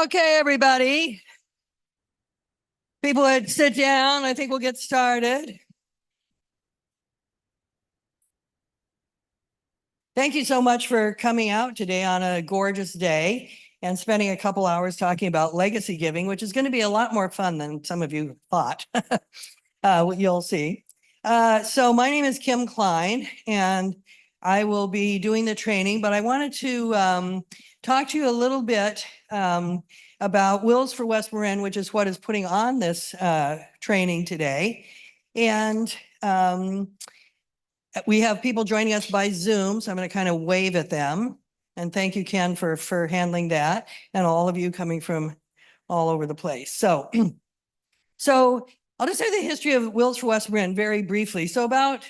Okay, everybody. People would sit down. I think we'll get started. Thank you so much for coming out today on a gorgeous day and spending a couple hours talking about legacy giving, which is going to be a lot more fun than some of you thought. You'll see. So my name is Kim Klein, and I will be doing the training, but I wanted to talk to you a little bit about Wills for West Marin, which is what is putting on this training today. And we have people joining us by Zoom, so I'm going to kind of wave at them. And thank you, Ken, for handling that, and all of you coming from all over the place. So I'll just say the history of Wills for West Marin very briefly. So about,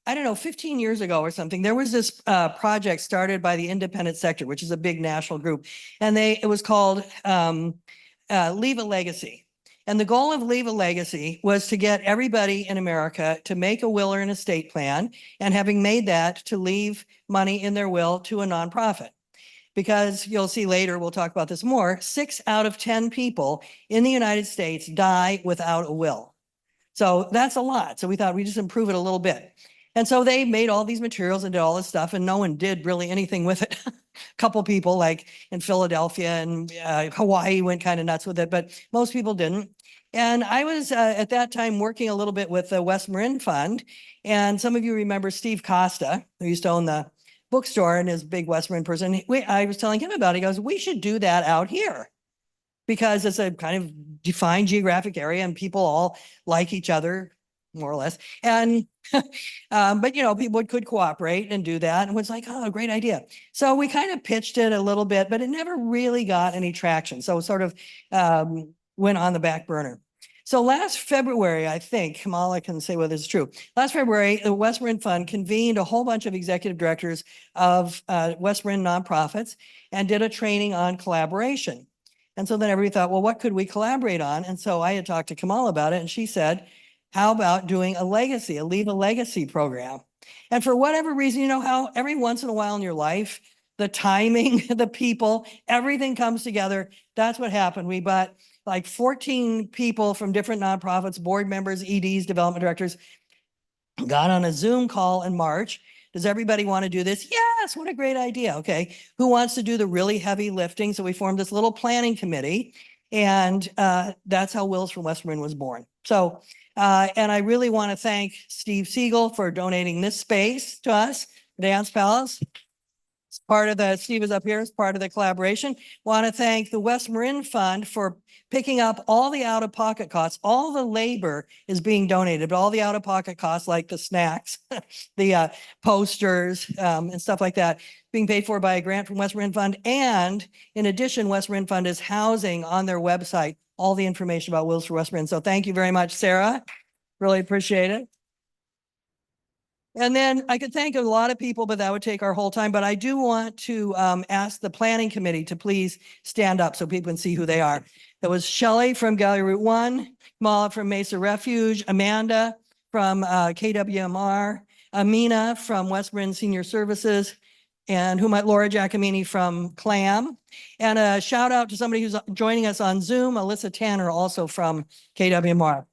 I don't know, 15 years ago or something, there was this project started by the independent sector, which is a big national group. And it was called Leave a Legacy. And the goal of Leave a Legacy was to get everybody in America to make a will or an estate plan, and having made that, to leave money in their will to a nonprofit. Because you'll see later, we'll talk about this more, 6 out of 10 people in the United States die without a will. So that's a lot. So we thought we'd just improve it a little bit. And so they made all these materials and did all this stuff, and no one did really anything with it. A couple people, like in Philadelphia and Hawaii, went kind of nuts with it, but most people didn't. And I was at that time working a little bit with the West Marin Fund. And some of you remember Steve Costa, who used to own the bookstore and is a big West Marin person. I was telling him about it. He goes, we should do that out here, because it's a kind of defined geographic area and people all like each other, more or less. And, but people could cooperate and do that. And it was like, oh, great idea. So we kind of pitched it a little bit, but it never really got any traction. So it sort of went on the back burner. So last February, I think, Kamala can say whether it's true. Last February, the West Marin Fund convened a whole bunch of executive directors of West Marin nonprofits and did a training on collaboration. And so then everybody thought, well, what could we collaborate on? And so I had talked to Kamala about it, and she said, how about doing a Leave a Legacy program? And for whatever reason, you know how every once in a while in your life, the timing, the people, everything comes together. That's what happened. We bought like 14 people from different nonprofits, board members, EDs, development directors, got on a Zoom call in March. Does everybody want to do this? Yes, what a great idea. Okay, who wants to do the really heavy lifting? So we formed this little planning committee, and that's how Wills from West Marin was born. So, and I really want to thank Steve Siegel for donating this space to us, Dance Palace. It's part of the, Steve is up here as part of the collaboration. Want to thank the West Marin Fund for picking up all the out-of-pocket costs. All the labor is being donated, but all the out-of-pocket costs, like the snacks, the posters, and stuff like that, being paid for by a grant from West Marin Fund. And in addition, West Marin Fund is housing on their website all the information about Wills for West Marin. So thank you very much, Sarah. Really appreciate it. And then I could thank a lot of people, but that would take our whole time. But I do want to ask the planning committee to please stand up so people can see who they are. It was Shelley from Gallery Route 1, Kamala from Mesa Refuge, Amanda from KWMR, Amina from West Marin Senior Services, and Laura Giacomini from CLAM. And a shout out to somebody who's joining us on Zoom, Alyssa Tanner, also from KWMR,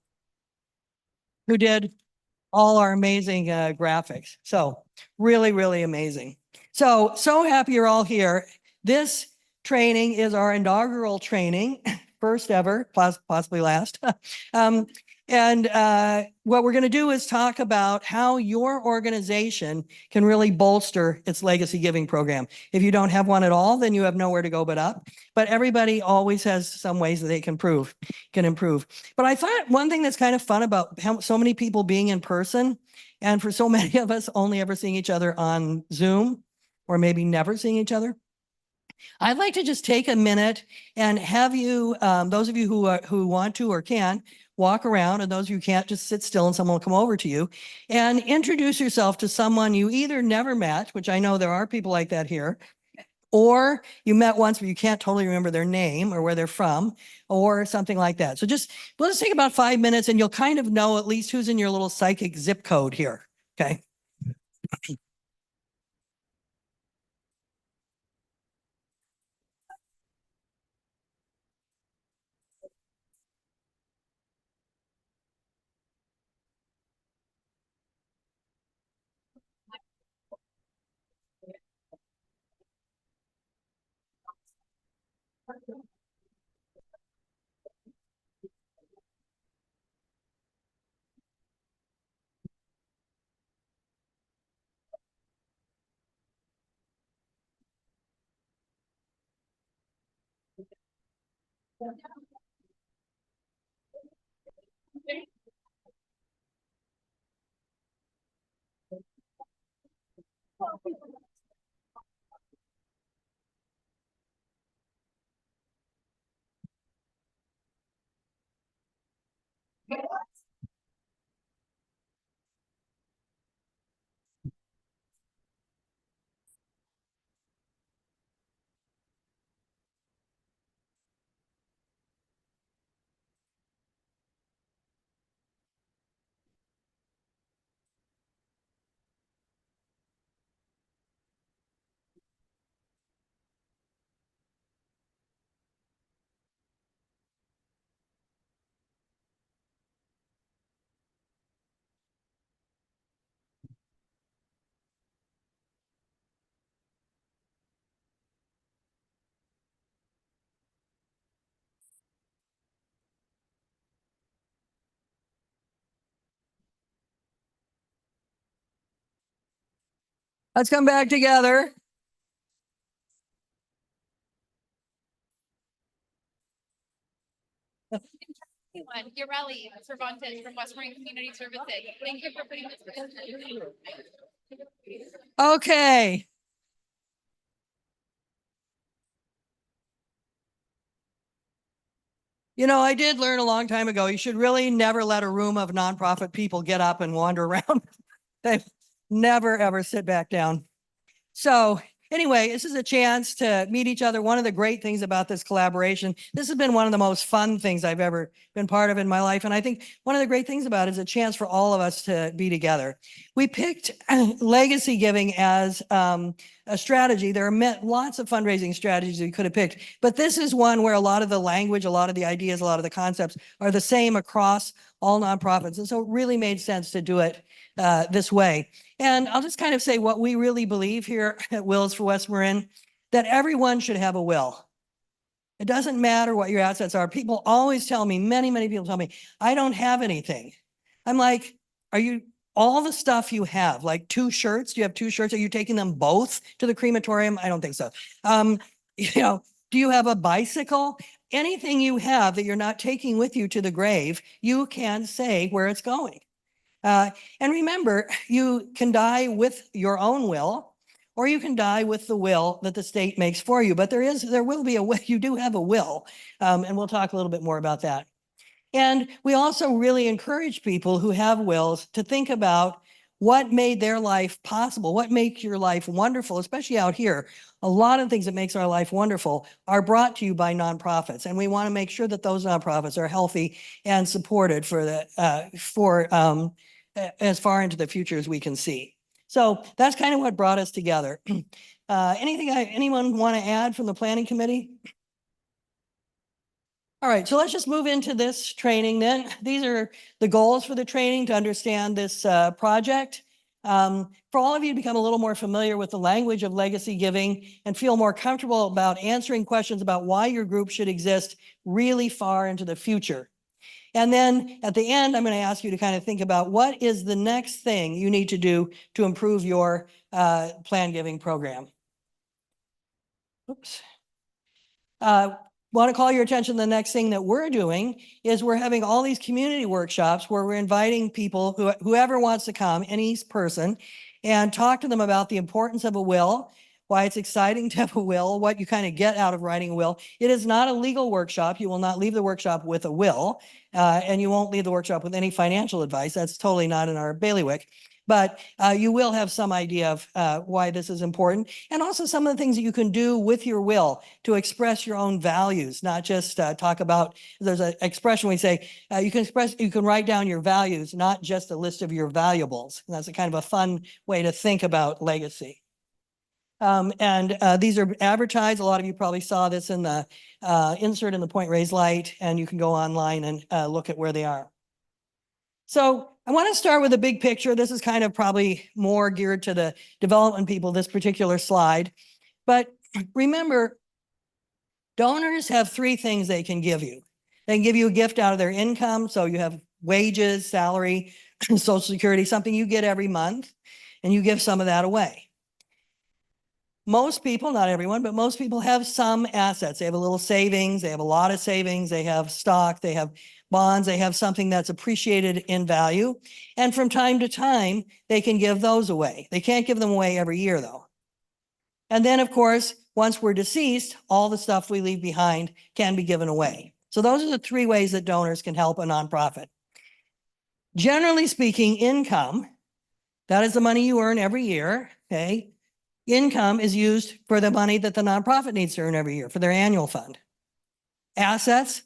who did all our amazing graphics. So really, really amazing. So happy you're all here. This training is our inaugural training, first ever, possibly last. And what we're going to do is talk about how your organization can really bolster its legacy giving program. If you don't have one at all, then you have nowhere to go but up. But everybody always has some ways that they can improve. But I thought one thing that's kind of fun about so many people being in person, and for so many of us only ever seeing each other on Zoom, or maybe never seeing each other, I'd like to just take a minute and have you, those of you who want to or can, walk around, and those of you who can't, just sit still and someone will come over to you and introduce yourself to someone you either never met, which I know there are people like that here, or you met once but you can't totally remember their name or where they're from or something like that. So we'll just take about 5 minutes and you'll kind of know at least who's in your little psychic zip code here, okay? Let's come back together. Urelli Cervantes from West Marin Community Services. Thank you for putting this together. Okay. You know, I did learn a long time ago, you should really never let a room of nonprofit people get up and wander around. They never, ever sit back down. So anyway, this is a chance to meet each other. One of the great things about this collaboration, this has been one of the most fun things I've ever been part of in my life. And I think one of the great things about it is a chance for all of us to be together. We picked legacy giving as a strategy. There are lots of fundraising strategies we could have picked, but this is one where a lot of the language, a lot of the ideas, a lot of the concepts are the same across all nonprofits. And so it really made sense to do it this way. And I'll just kind of say what we really believe here at Wills for West Marin, that everyone should have a will. It doesn't matter what your assets are. People always tell me, many people tell me, I don't have anything. I'm like, are you, all the stuff you have, like 2 shirts, do you have 2 shirts? Are you taking them both to the crematorium? I don't think so. You know, do you have a bicycle? Anything you have that you're not taking with you to the grave, you can say where it's going. And remember, you can die with your own will, or you can die with the will that the state makes for you. But there will be a will. You do have a will, and we'll talk a little bit more about that. And we also really encourage people who have wills to think about what made their life possible, what makes your life wonderful, especially out here. A lot of things that makes our life wonderful are brought to you by nonprofits, and we want to make sure that those nonprofits are healthy and supported as far into the future as we can see. So that's kind of what brought us together. Anyone want to add from the planning committee? All right, so let's just move into this training then. These are the goals for the training to understand this project. For all of you to become a little more familiar with the language of legacy giving and feel more comfortable about answering questions about why your group should exist really far into the future. And then at the end, I'm going to ask you to kind of think about what is the next thing you need to do to improve your plan giving program. Oops. Want to call your attention to the next thing that we're doing is we're having all these community workshops where we're inviting people, whoever wants to come, any person, and talk to them about the importance of a will, why it's exciting to have a will, what you kind of get out of writing a will. It is not a legal workshop. You will not leave the workshop with a will, and you won't leave the workshop with any financial advice. That's totally not in our bailiwick. But you will have some idea of why this is important, and also some of the things that you can do with your will to express your own values, not just talk about, there's an expression we say, you can write down your values, not just a list of your valuables. And that's a kind of a fun way to think about legacy. These are advertised. A lot of you probably saw this in the insert in the Point Reyes Light, and you can go online and look at where they are. So I want to start with a big picture. This is kind of probably more geared to the development people, this particular slide. But remember, Donors have three things they can give you. They can give you a gift out of their income. So you have wages, salary, Social Security, something you get every month, and you give some of that away. Most people, not everyone, but most people have some assets. They have a little savings, they have a lot of savings, they have stock, they have bonds, they have something that's appreciated in value. And from time to time, they can give those away. They can't give them away every year though. And then of course, once we're deceased, all the stuff we leave behind can be given away. So those are the three ways that donors can help a nonprofit. Generally speaking, income, that is the money you earn every year, okay? Income is used for the money that the nonprofit needs to earn every year for their annual fund. Assets,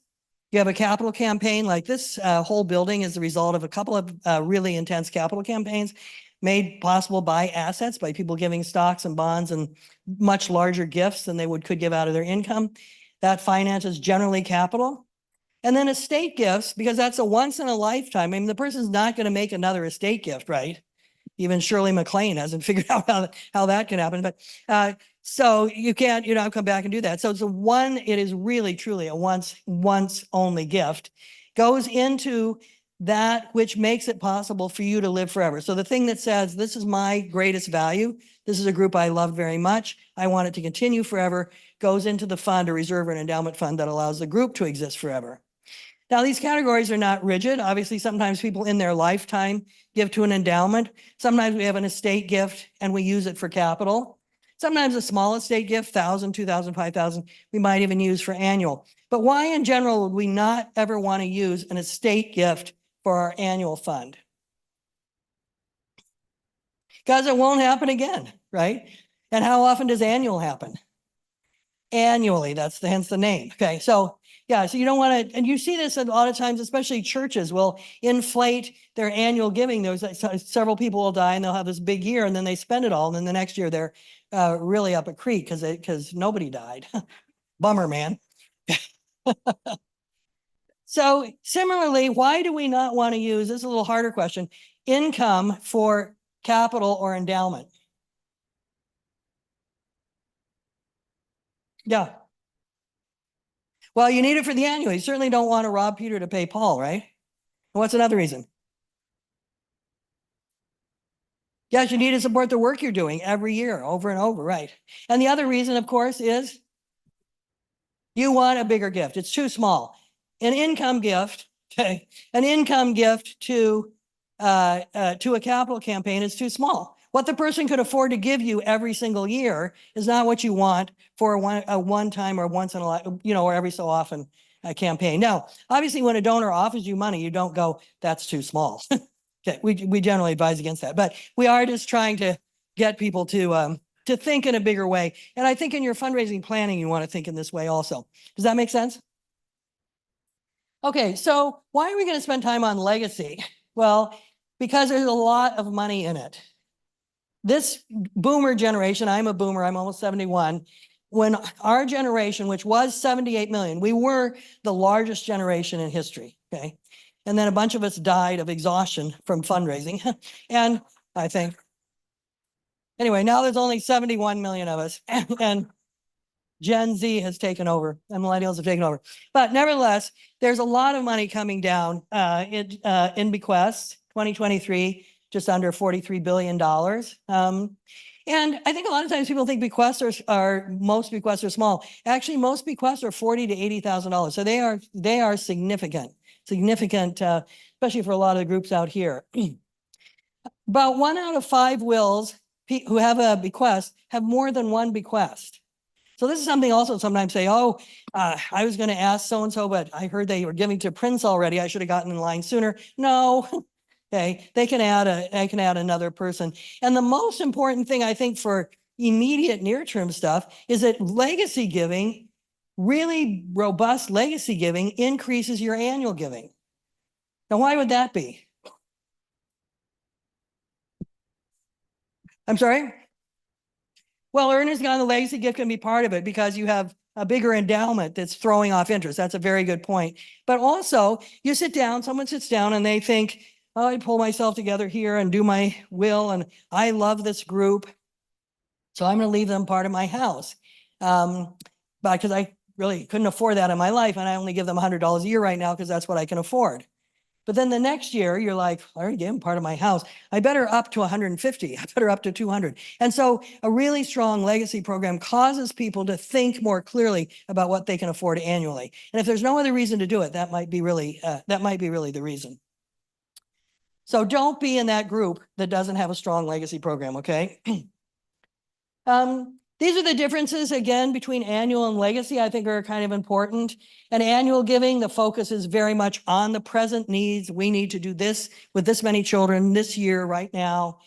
you have a capital campaign like this whole building is the result of a couple of really intense capital campaigns made possible by assets, by people giving stocks and bonds and much larger gifts than they could give out of their income. That finances generally capital. And then estate gifts, because that's a once in a lifetime. I mean, the person's not going to make another estate gift, right? Even Shirley MacLaine hasn't figured out how that can happen. But so you can't, come back and do that. So it is really truly a once only gift, goes into that which makes it possible for you to live forever. So the thing that says, this is my greatest value, this is a group I love very much, I want it to continue forever, goes into the fund, a reserve or an endowment fund that allows the group to exist forever. Now, these categories are not rigid. Obviously, sometimes people in their lifetime give to an endowment. Sometimes we have an estate gift and we use it for capital. Sometimes a small estate gift, 1,000, 2,000, 5,000, we might even use for annual. But why in general would we not ever want to use an estate gift for our annual fund? Because it won't happen again, right? And how often does annual happen? Annually, hence the name. Okay, so yeah, so you don't want to, and you see this a lot of times, especially churches will inflate their annual giving. There's several people will die and they'll have this big year and then they spend it all. And then the next year they're really up a creek because nobody died. Bummer, man. So similarly, why do we not want to use, this is a little harder question, income for capital or endowment? Yeah. Well, you need it for the annual. You certainly don't want to rob Peter to pay Paul, right? What's another reason? Yes, you need to support the work you're doing every year, over and over, right? And the other reason, of course, is you want a bigger gift. It's too small. An income gift, okay, an income gift to a capital campaign is too small. What the person could afford to give you every single year is not what you want for a one-time or once in a life, or every so often campaign. Now, obviously, when a donor offers you money, you don't go, that's too small. Okay, we generally advise against that, but we are just trying to get people to think in a bigger way. And I think in your fundraising planning, you want to think in this way also. Does that make sense? Okay, so why are we going to spend time on legacy? Well, because there's a lot of money in it. This boomer generation, I'm a boomer, I'm almost 71. When our generation, which was 78 million, we were the largest generation in history, okay? And then a bunch of us died of exhaustion from fundraising. And I think, anyway, now there's only 71 million of us and Gen Z has taken over and millennials have taken over. But nevertheless, there's a lot of money coming down in bequests, 2023, just under $43 billion. And I think a lot of times people think bequests most bequests are small. Actually, most bequests are $40,000 to $80,000. So they are significant, especially for a lot of the groups out here. About 1 out of 5 wills who have a bequest have more than one bequest. So this is something also sometimes say, oh, I was going to ask so-and-so, but I heard they were giving to Prince already. I should have gotten in line sooner. No, okay, they can add another person. And the most important thing I think for immediate near-term stuff is that legacy giving, really robust legacy giving, increases your annual giving. Now, why would that be? I'm sorry? Well, earnings on the legacy gift can be part of it because you have a bigger endowment that's throwing off interest. That's a very good point. But also, you sit down, someone sits down and they think, oh, I pull myself together here and do my will, and I love this group, so I'm going to leave them part of my house. Because really couldn't afford that in my life. And I only give them $100 a year right now because that's what I can afford. But then the next year, you're like, I already gave them part of my house. I better up to 150. I better up to 200. And so a really strong legacy program causes people to think more clearly about what they can afford annually. And if there's no other reason to do it, that might be really the reason. So don't be in that group that doesn't have a strong legacy program, okay? These are the differences, again, between annual and legacy, I think are kind of important. And annual giving, the focus is very much on the present needs. We need to do this with this many children this year, right now.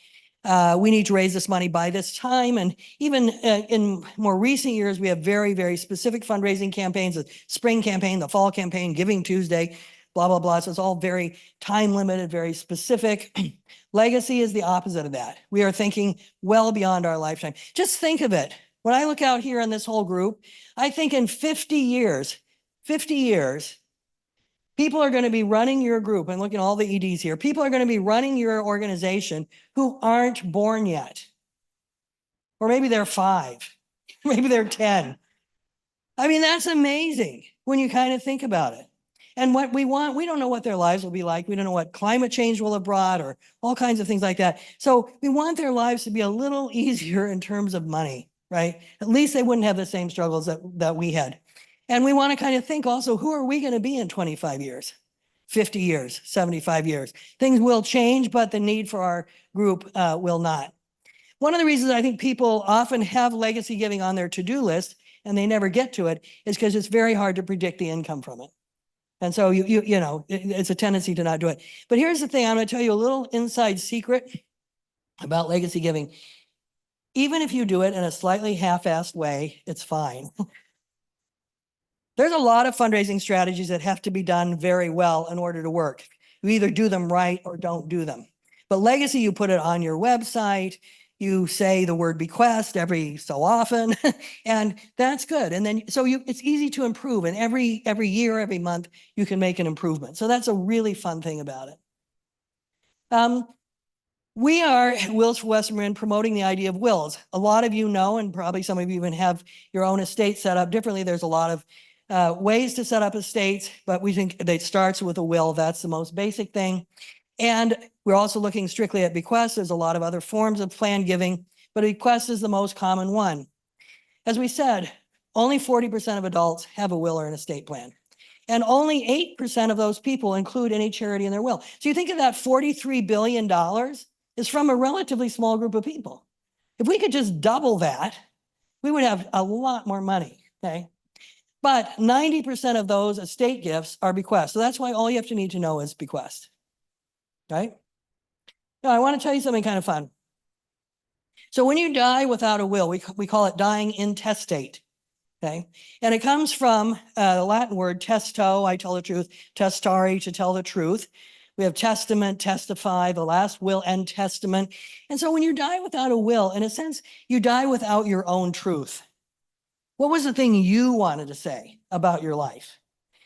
We need to raise this money by this time. And even in more recent years, we have very, very specific fundraising campaigns, the spring campaign, the fall campaign, Giving Tuesday, blah, blah, blah. So it's all very time limited, very specific. Legacy is the opposite of that. We are thinking well beyond our lifetime. Just think of it. When I look out here on this whole group, I think in 50 years, people are going to be running your group, and look at all the EDs here. People are going to be running your organization who aren't born yet. Or maybe they're 5, maybe they're 10. I mean, that's amazing when you kind of think about it. And what we want, we don't know what their lives will be like. We don't know what climate change will have brought or all kinds of things like that. So we want their lives to be a little easier in terms of money, right? At least they wouldn't have the same struggles that we had. And we want to kind of think also, who are we going to be in 25 years, 50 years, 75 years? Things will change, but the need for our group will not. One of the reasons I think people often have legacy giving on their to-do list and they never get to it is because it's very hard to predict the income from it. And so you know, it's a tendency to not do it. But here's the thing, I'm going to tell you a little inside secret about legacy giving. Even if you do it in a slightly half-assed way, it's fine. There's a lot of fundraising strategies that have to be done very well in order to work. You either do them right or don't do them. But legacy, you put it on your website, you say the word bequest every so often, and that's good. And then, so it's easy to improve. And every year, every month, you can make an improvement. So that's a really fun thing about it. We are Wills for West Marin promoting the idea of wills. A lot of you know, and probably some of you even have your own estate set up differently. There's a lot of ways to set up estates, but we think that it starts with a will. That's the most basic thing. And we're also looking strictly at bequests. There's a lot of other forms of planned giving, but a bequest is the most common one. As we said, only 40% of adults have a will or an estate plan. And only 8% of those people include any charity in their will. So you think of that $43 billion is from a relatively small group of people. If we could just double that, we would have a lot more money, okay? But 90% of those estate gifts are bequests. So that's why all you have to need to know is bequest. Right? Now, I want to tell you something kind of fun. So when you die without a will, we call it dying intestate, okay? And it comes from the Latin word testo, I tell the truth, testare, to tell the truth. We have testament, testify, the last will and testament. And so when you die without a will, in a sense, you die without your own truth. What was the thing you wanted to say about your life?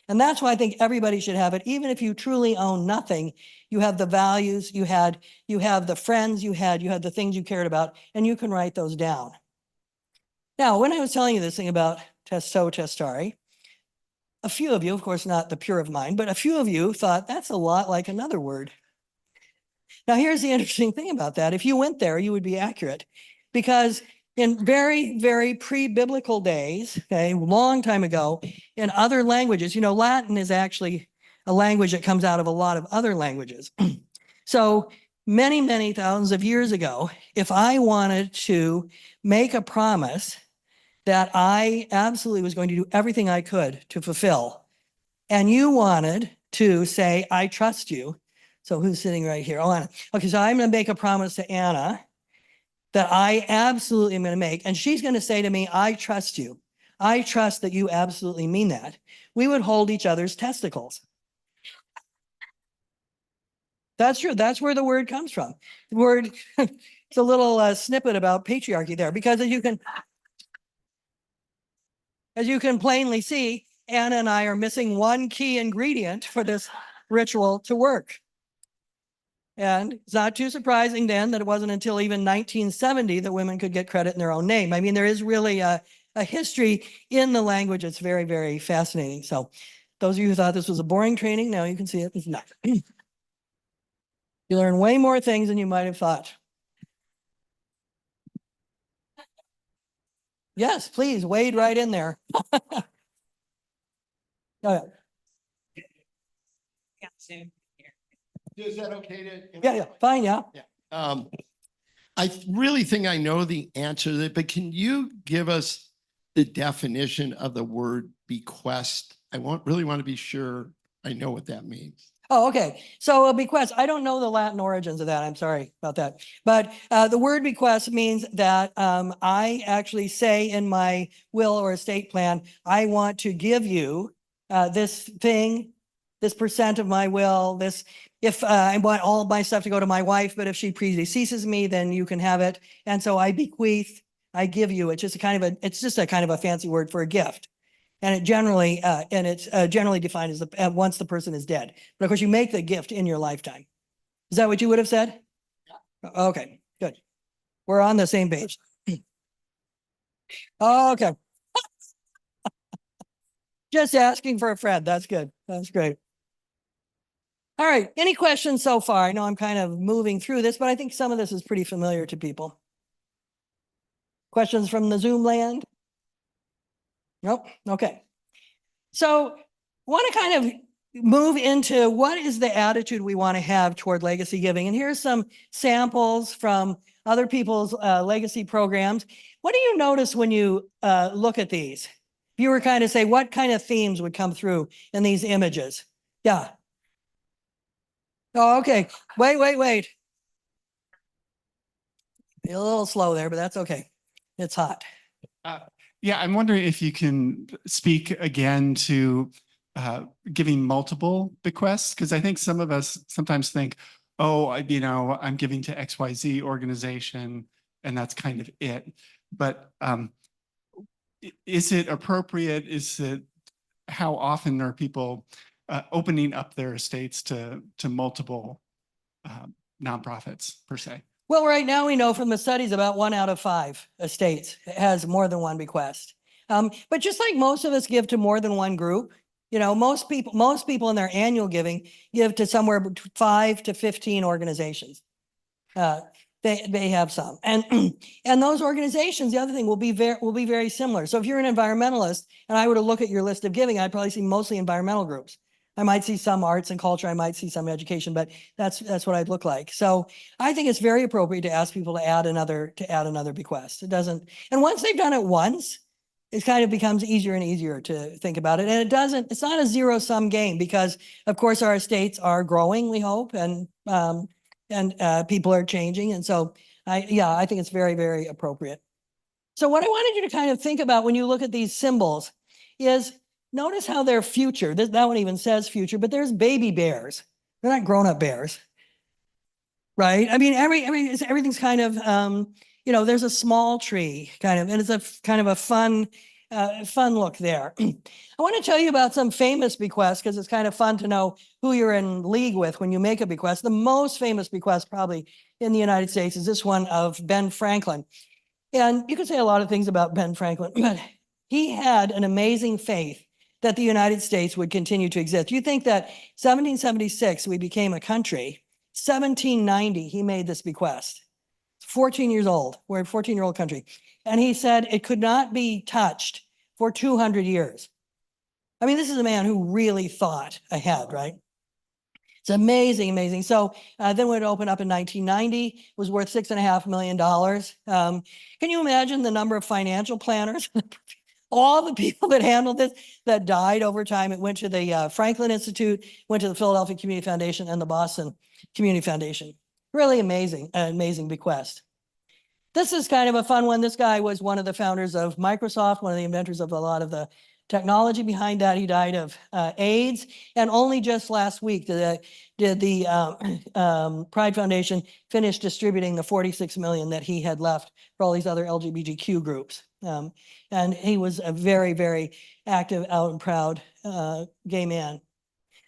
And that's why I think everybody should have it. Even if you truly own nothing, you have the values you had, you have the friends you had the things you cared about, and you can write those down. Now, when I was telling you this thing about testo, testare, a few of you, of course, not the pure of mind, but a few of you thought that's a lot like another word. Now, here's the interesting thing about that. If you went there, you would be accurate, because in very, very pre-biblical days, okay, long time ago, in other languages, you know, Latin is actually a language that comes out of a lot of other languages. So many, many thousands of years ago, if I wanted to make a promise that I absolutely was going to do everything I could to fulfill, and you wanted to say, I trust you. So who's sitting right here? Oh, Anna. Okay, so I'm going to make a promise to Anna that I absolutely am going to make. And she's going to say to me, I trust you. I trust that you absolutely mean that. We would hold each other's testicles. That's true. That's where the word comes from. The word, it's a little snippet about patriarchy there, because as you can plainly see, Anna and I are missing one key ingredient for this ritual to work. And it's not too surprising then that it wasn't until even 1970 that women could get credit in their own name. I mean, there is really a a history in the language. It's very, very fascinating. So those of you who thought this was a boring training, now you can see it's not. You learn way more things than you might have thought. Yes, please wade right in there. Oh, yeah. Is that okay to? Yeah, fine, yeah. I really think I know the answer to that, but can you give us the definition of the word bequest? Really want to be sure I know what that means. Oh, okay. So a bequest, I don't know the Latin origins of that. I'm sorry about that. But the word bequest means that I actually say in my will or estate plan, I want to give you this thing, this percent of my will, this, if I want all of my stuff to go to my wife, but if she predeceases me, then you can have it. And so I bequeath, I give you. It's just a kind of a fancy word for a gift. And it's generally defined as once the person is dead. But of course, you make the gift in your lifetime. Is that what you would have said? Yeah. Okay, good. We're on the same page. Okay. Just asking for a friend. That's good. That's great. All right. Any questions so far? I know I'm kind of moving through this, but I think some of this is pretty familiar to people. Questions from the Zoom land? Nope. Okay. So want to kind of move into what is the attitude we want to have toward legacy giving. And here's some samples from other people's legacy programs. What do you notice when you look at these? If you were kind of say, what kind of themes would come through in these images? Yeah. Oh, okay. Wait. A little slow there, but that's okay. It's hot. Yeah, I'm wondering if you can speak again to giving multiple bequests, because I think some of us sometimes think, oh, I'm giving to XYZ organization, and that's kind of it. But is it appropriate? How often are people opening up their estates to multiple nonprofits per se? Well, right now we know from the studies about 1 out of 5 estates has more than one bequest. But just like most of us give to more than one group, most people in their annual giving give to somewhere between 5 to 15 organizations. They have some, and and those organizations, the other thing will be very similar. So if you're an environmentalist, and I were to look at your list of giving, I'd probably see mostly environmental groups. I might see some arts and culture, I might see some education, but that's what I'd look like. So I think it's very appropriate to ask people to add another bequest. It doesn't, and once they've done it once, it kind of becomes easier and easier to think about it. And it's not a zero-sum game, because of course our estates are growing, we hope, and people are changing. And so I think it's very, very appropriate. So what I wanted you to kind of think about when you look at these symbols is, notice how they're future. That one even says future, but there's baby bears. They're not grown-up bears, right? I mean, everything's kind of, there's a small tree kind of, and it's a kind of a fun look there. I want to tell you about some famous bequests, because it's kind of fun to know who you're in league with when you make a bequest. The most famous bequest probably in the United States is this one of Ben Franklin. And you could say a lot of things about Ben Franklin, but he had an amazing faith that the United States would continue to exist. You think that 1776, we became a country. 1790, he made this bequest. 14 years old. We're a 14-year-old country. And he said it could not be touched for 200 years. I mean, this is a man who really thought ahead, right? It's amazing, amazing. So then when it opened up in 1990, it was worth $6.5 million. Can you imagine the number of financial planners? All the people that handled this that died over time. It went to the Franklin Institute, went to the Philadelphia Community Foundation, and the Boston Community Foundation. Really amazing, amazing bequest. This is kind of a fun one. This guy was one of the founders of Microsoft, one of the inventors of a lot of the technology behind that. He died of AIDS, and only just last week did the Pride Foundation finish distributing the 46 million that he had left for all these other LGBTQ groups. And he was a very, very active, out and proud gay man.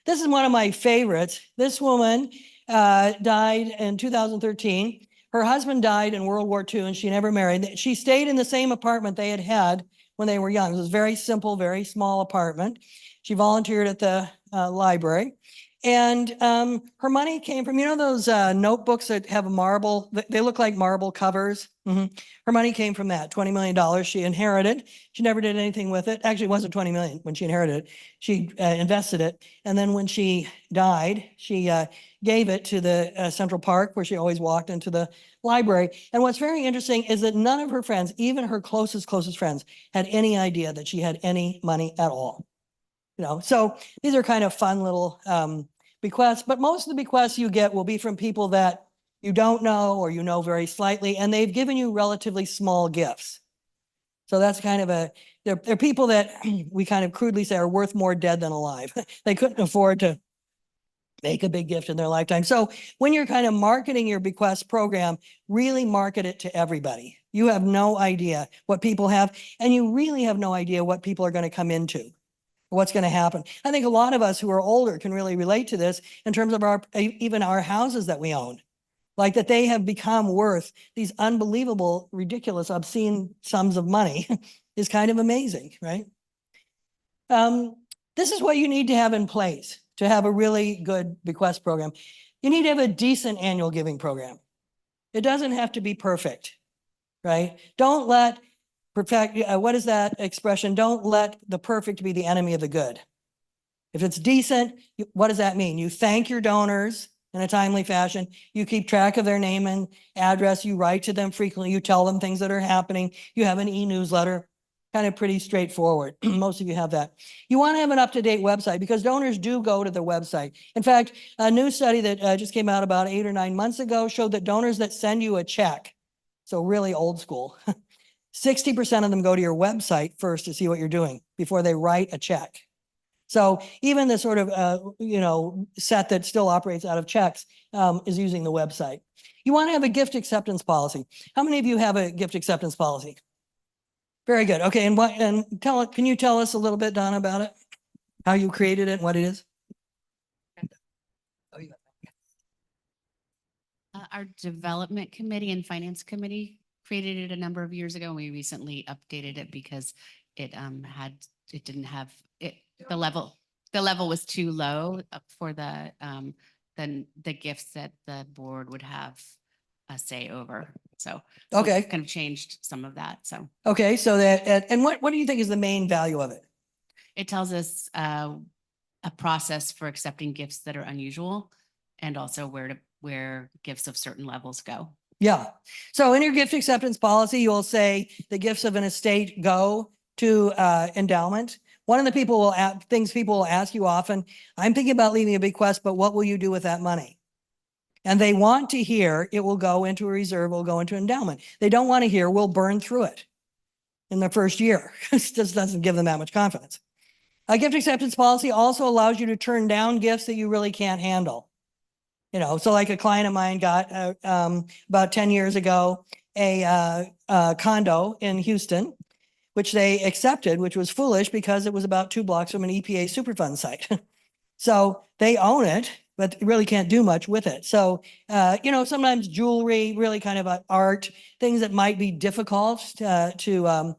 This is one of my favorites. This woman died in 2013. Her husband died in World War II, and she never married. She stayed in the same apartment they had when they were young. It was a very simple, very small apartment. She volunteered at the library. And her money came from, you know, those notebooks that have a marble, they look like marble covers. Her money came from that, $20 million she inherited. She never did anything with it. Actually, it wasn't 20 million when she inherited it. She invested it. And then when she died, she gave it to the Central Park where she always walked into the library. And what's very interesting is that none of her friends, even her closest friends, had any idea that she had any money at all. You know, so these are kind of fun little bequests, but most of the bequests you get will be from people that you don't know or you know very slightly, and they've given you relatively small gifts. So that's kind of they're people that we kind of crudely say are worth more dead than alive. They couldn't afford to make a big gift in their lifetime. So when you're kind of marketing your bequest program, really market it to everybody. You have no idea what people have, and you really have no idea what people are going to come into. What's going to happen. I think a lot of us who are older can really relate to this in terms of even our houses that we own, like that they have become worth these unbelievable, ridiculous, obscene sums of money is kind of amazing, right? This is what you need to have in place to have a really good bequest program. You need to have a decent annual giving program. It doesn't have to be perfect, right? Don't let perfect, what is that expression? Don't let the perfect be the enemy of the good. If it's decent, what does that mean? You thank your donors in a timely fashion. You keep track of their name and address. You write to them frequently. You tell them things that are happening. You have an e-newsletter, kind of pretty straightforward. Most of you have that. You want to have an up-to-date website because donors do go to the website. In fact, a new study that just came out about 8 or 9 months ago showed that donors that send you a check, so really old school, 60% of them go to your website first to see what you're doing before they write a check. So even the sort of, set that still operates out of checks is using the website. You want to have a gift acceptance policy. How many of you have a gift acceptance policy? Very good. Okay. Can you tell us a little bit, Donna, about it? How you created it and what it is? Our development committee and finance committee created it a number of years ago. And we recently updated it because it didn't have it. The level was too low for the gifts that the board would have a say over. So Okay. we kind of changed some of that. So okay, so that and what do you think is the main value of it? it tells us a process for accepting gifts that are unusual, and also where gifts of certain levels go. Yeah. So in your gift acceptance policy, you'll say the gifts of an estate go to endowment. One of the things people will ask you often, I'm thinking about leaving a bequest, but what will you do with that money? And they want to hear it will go into a reserve, will go into endowment. They don't want to hear we'll burn through it in the first year. It just doesn't give them that much confidence. A gift acceptance policy also allows you to turn down gifts that you really can't handle. So like a client of mine got about 10 years ago a condo in Houston, which they accepted, which was foolish because it was about 2 blocks from an EPA Superfund site. So they own it, but really can't do much with it. So, sometimes jewelry, really kind of art, things that might be difficult to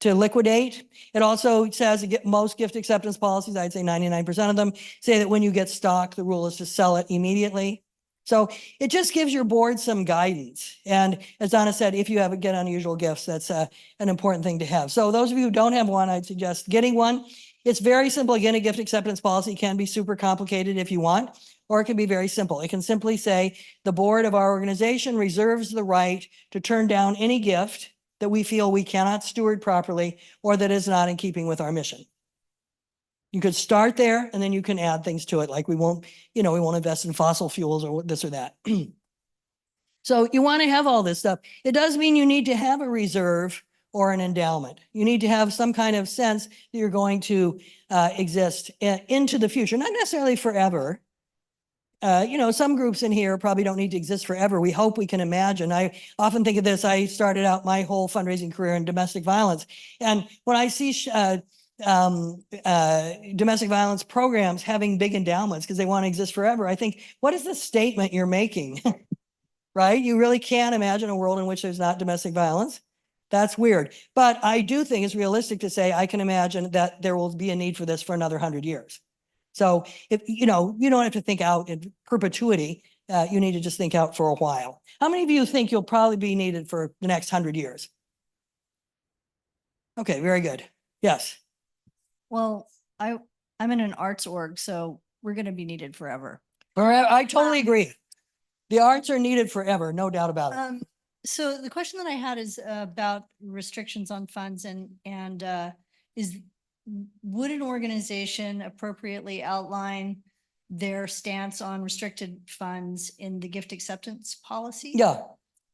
liquidate. It also says most gift acceptance policies, I'd say 99% of them, say that when you get stock, the rule is to sell it immediately. So it just gives your board some guidance. And as Donna said, if you get unusual gifts, that's an important thing to have. So those of you who don't have one, I'd suggest getting one. It's very simple. Again, a gift acceptance policy can be super complicated if you want, or it can be very simple. It can simply say the board of our organization reserves the right to turn down any gift that we feel we cannot steward properly or that is not in keeping with our mission. You could start there and then you can add things to it. Like we won't invest in fossil fuels or this or that. So you want to have all this stuff. It does mean you need to have a reserve or an endowment. You need to have some kind of sense that you're going to exist into the future, not necessarily forever. Some groups in here probably don't need to exist forever. We hope we can imagine. I often think of this. I started out my whole fundraising career in domestic violence. And when I see domestic violence programs having big endowments because they want to exist forever, I think, what is the statement you're making? Right? You really can't imagine a world in which there's not domestic violence. That's weird. But I do think it's realistic to say, I can imagine that there will be a need for this for another 100 years. So if, you know, you don't have to think out in perpetuity. You need to just think out for a while. How many of you think you'll probably be needed for the next 100 years? Okay, very good. Yes. Well, I'm in an arts org, so we're gonna be needed forever. I totally agree. The arts are needed forever, no doubt about it. So the question that I had is about restrictions on funds would an organization appropriately outline their stance on restricted funds in the gift acceptance policy? Yeah,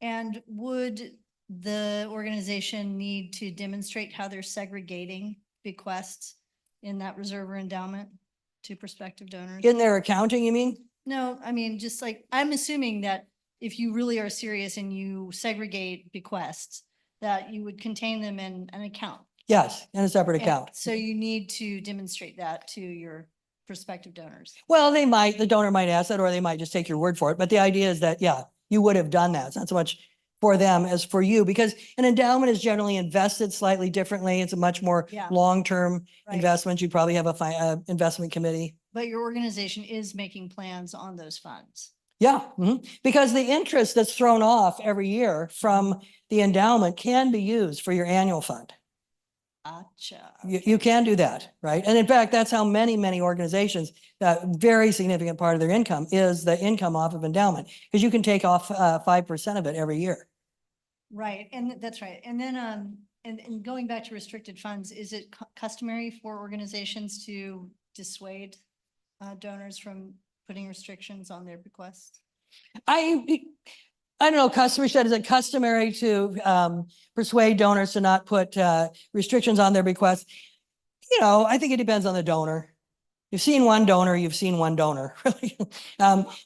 And would the organization need to demonstrate how they're segregating bequests in that reserve or endowment to prospective donors? in their accounting, you mean? No, I mean, just like, I'm assuming that if you really are serious and you segregate bequests, that you would contain them in an account. Yes, in a separate And account. So you need to demonstrate that to your prospective donors. Well, the donor might ask that, or they might just take your word for it. But the idea is that, yeah, you would have done that. It's not so much for them as for you, because an endowment is generally invested slightly differently. It's a much more Yeah. long-term Right. investment. You probably have a investment committee. But your organization is making plans on those funds. Yeah, because the interest that's thrown off every year from the endowment can be used for your annual fund. Gotcha. You can do that, right? And in fact, that's how many organizations, very significant part of their income is the income off of endowment, because you can take off 5% of it every year. Right, and that's right. And then, and going back to restricted funds, is it customary for organizations to dissuade donors from putting restrictions on their bequests? I don't know, is it customary to persuade donors to not put restrictions on their bequests? You know, I think it depends on the donor. You've seen one donor, you've seen one donor.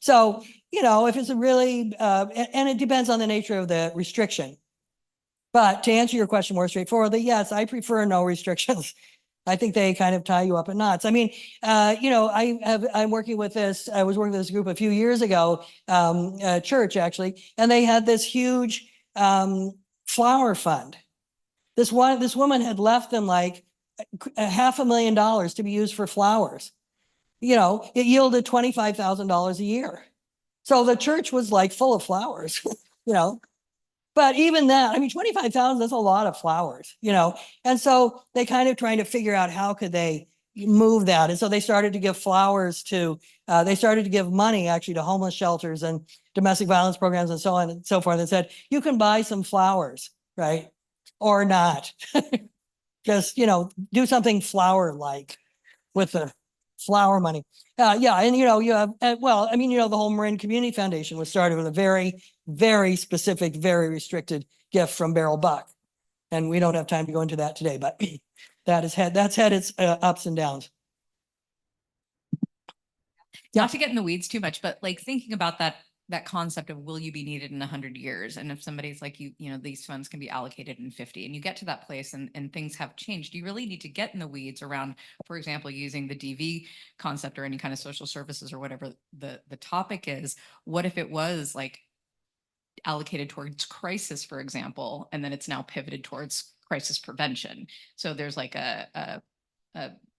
So, you know, if it's a really, and it depends on the nature of the restriction. But to answer your question more straightforwardly, yes, I prefer no restrictions. I think they kind of tie you up in knots. I mean, you know, I was working with this group a few years ago, a church actually, and they had this huge flower fund. This woman had left them like $500,000 to be used for flowers. You know, it yielded $25,000 a year. So the church was like full of flowers, you know. But even that, I mean, 25,000, that's a lot of flowers, you know? And so they kind of trying to figure out how could they move that. And so they started to give they started to give money actually to homeless shelters and domestic violence programs and so on and so forth, and said, you can buy some flowers, right? Or not. Just, you know, do something flower-like with the flower money. Yeah, and you know, you have, well, I mean, you know, the whole Marin Community Foundation was started with a very, very specific, very restricted gift from Beryl Buck. And we don't have time to go into that today, but that's had its ups and downs. Yeah. Not to get in the weeds too much, but like thinking about that concept of will you be needed in 100 years? And if somebody's like, you know, these funds can be allocated in 50 and you get to that place and things have changed, you really need to get in the weeds around, for example, using the DV concept or any kind of social services or whatever the topic is. What if it was like allocated towards crisis, for example, and then it's now pivoted towards crisis prevention? So there's like a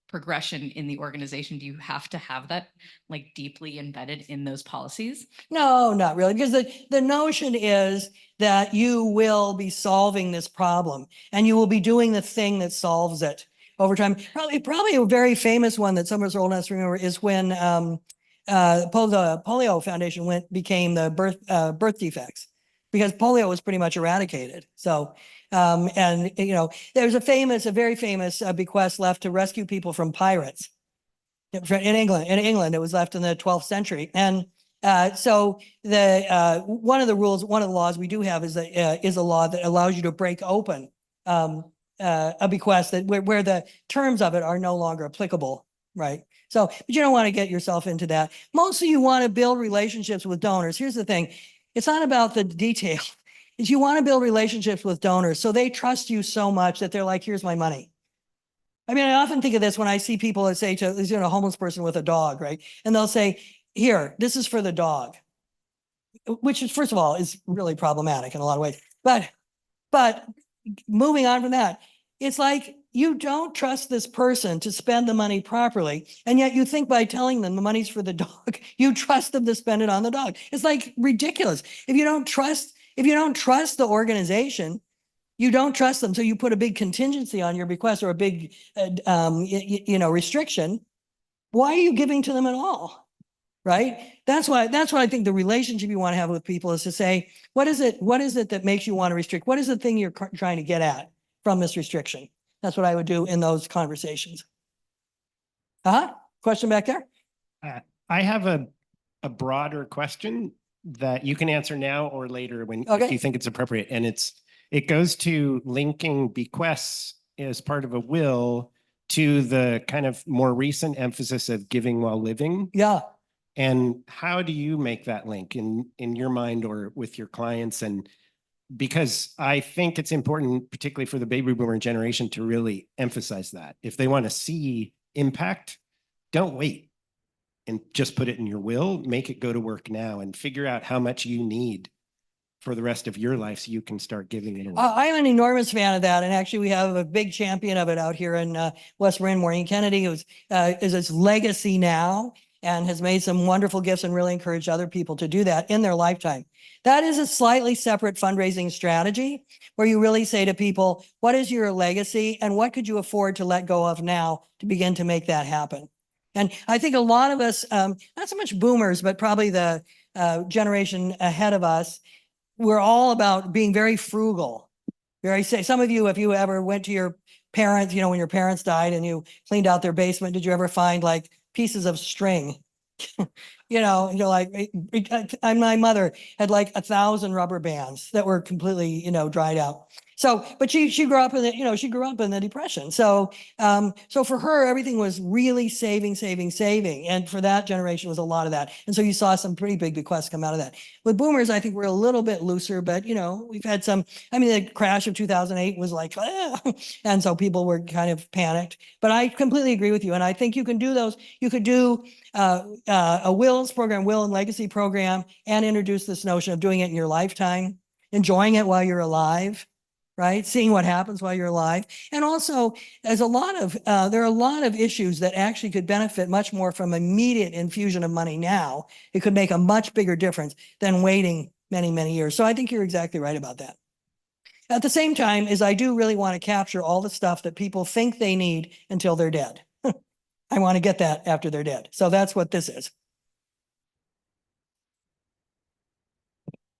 progression in the organization. Do you have to have that like deeply embedded in those policies? No, not really, because the notion is that you will be solving this problem and you will be doing the thing that solves it over time. Probably a very famous one that some of us are old enough to remember is when the Polio Foundation became the birth defects, because polio was pretty much eradicated. So, and you know, there's a very famous bequest left to rescue people from pirates in England. In England, it was left in the 12th century. And so one of the laws we do have is a law that allows you to break open a bequest where the terms of it are no longer applicable, right? So, but you don't want to get yourself into that. Mostly you want to build relationships with donors. Here's the thing. It's not about the detail. Is you want to build relationships with donors so they trust you so much that they're like, here's my money. I mean, I often think of this when I see people that say to, you know, a homeless person with a dog, right? And they'll say, here, this is for the dog, which is, first of all, is really problematic in a lot of ways. But moving on from that, it's like you don't trust this person to spend the money properly. And yet you think by telling them the money's for the dog, you trust them to spend it on the dog. It's like ridiculous. If you don't trust the organization, you don't trust them. So you put a big contingency on your bequest or a big, restriction. Why are you giving to them at all? Right? That's why I think the relationship you want to have with people is to say, what is it that makes you want to restrict? What is the thing you're trying to get at from this restriction? That's what I would do in those conversations. Question back there? I have a broader question that you can answer now or later when Okay. if you think it's appropriate. And it goes to linking bequests as part of a will to the kind of more recent emphasis of giving while living. Yeah. And how do you make that link in your mind or with your clients? And because I think it's important, particularly for the baby boomer generation, to really emphasize that. If they want to see impact, don't wait and just put it in your will. Make it go to work now and figure out how much you need for the rest of your life so you can start giving it away. I'm an enormous fan of that. And actually, we have a big champion of it out here in West Marin, Maureen Kennedy, who's is its legacy now and has made some wonderful gifts and really encouraged other people to do that in their lifetime. That is a slightly separate fundraising strategy where you really say to people, what is your legacy and what could you afford to let go of now to begin to make that happen? And I think a lot of us, not so much boomers, but probably the generation ahead of us, we're all about being very frugal. Some of you, if you ever went to your parents, when your parents died and you cleaned out their basement, did you ever find like pieces of string? Like, my mother had like 1,000 rubber bands that were completely, dried out. So, but she grew up in the Depression. So, so for her, everything was really saving. And for that generation was a lot of that. And so you saw some pretty big bequests come out of that. With boomers, I think we're a little bit looser, but we've had the crash of 2008 was like, and so people were kind of panicked, but I completely agree with you. And I think you can do those. You could do a wills program, will and legacy program, and introduce this notion of doing it in your lifetime, enjoying it while you're alive, right? Seeing what happens while you're alive. And also, there are a lot of issues that actually could benefit much more from immediate infusion of money now. It could make a much bigger difference than waiting many, many years. So I think you're exactly right about that. At the same time, I do really want to capture all the stuff that people think they need until they're dead. I want to get that after they're dead. So that's what this is.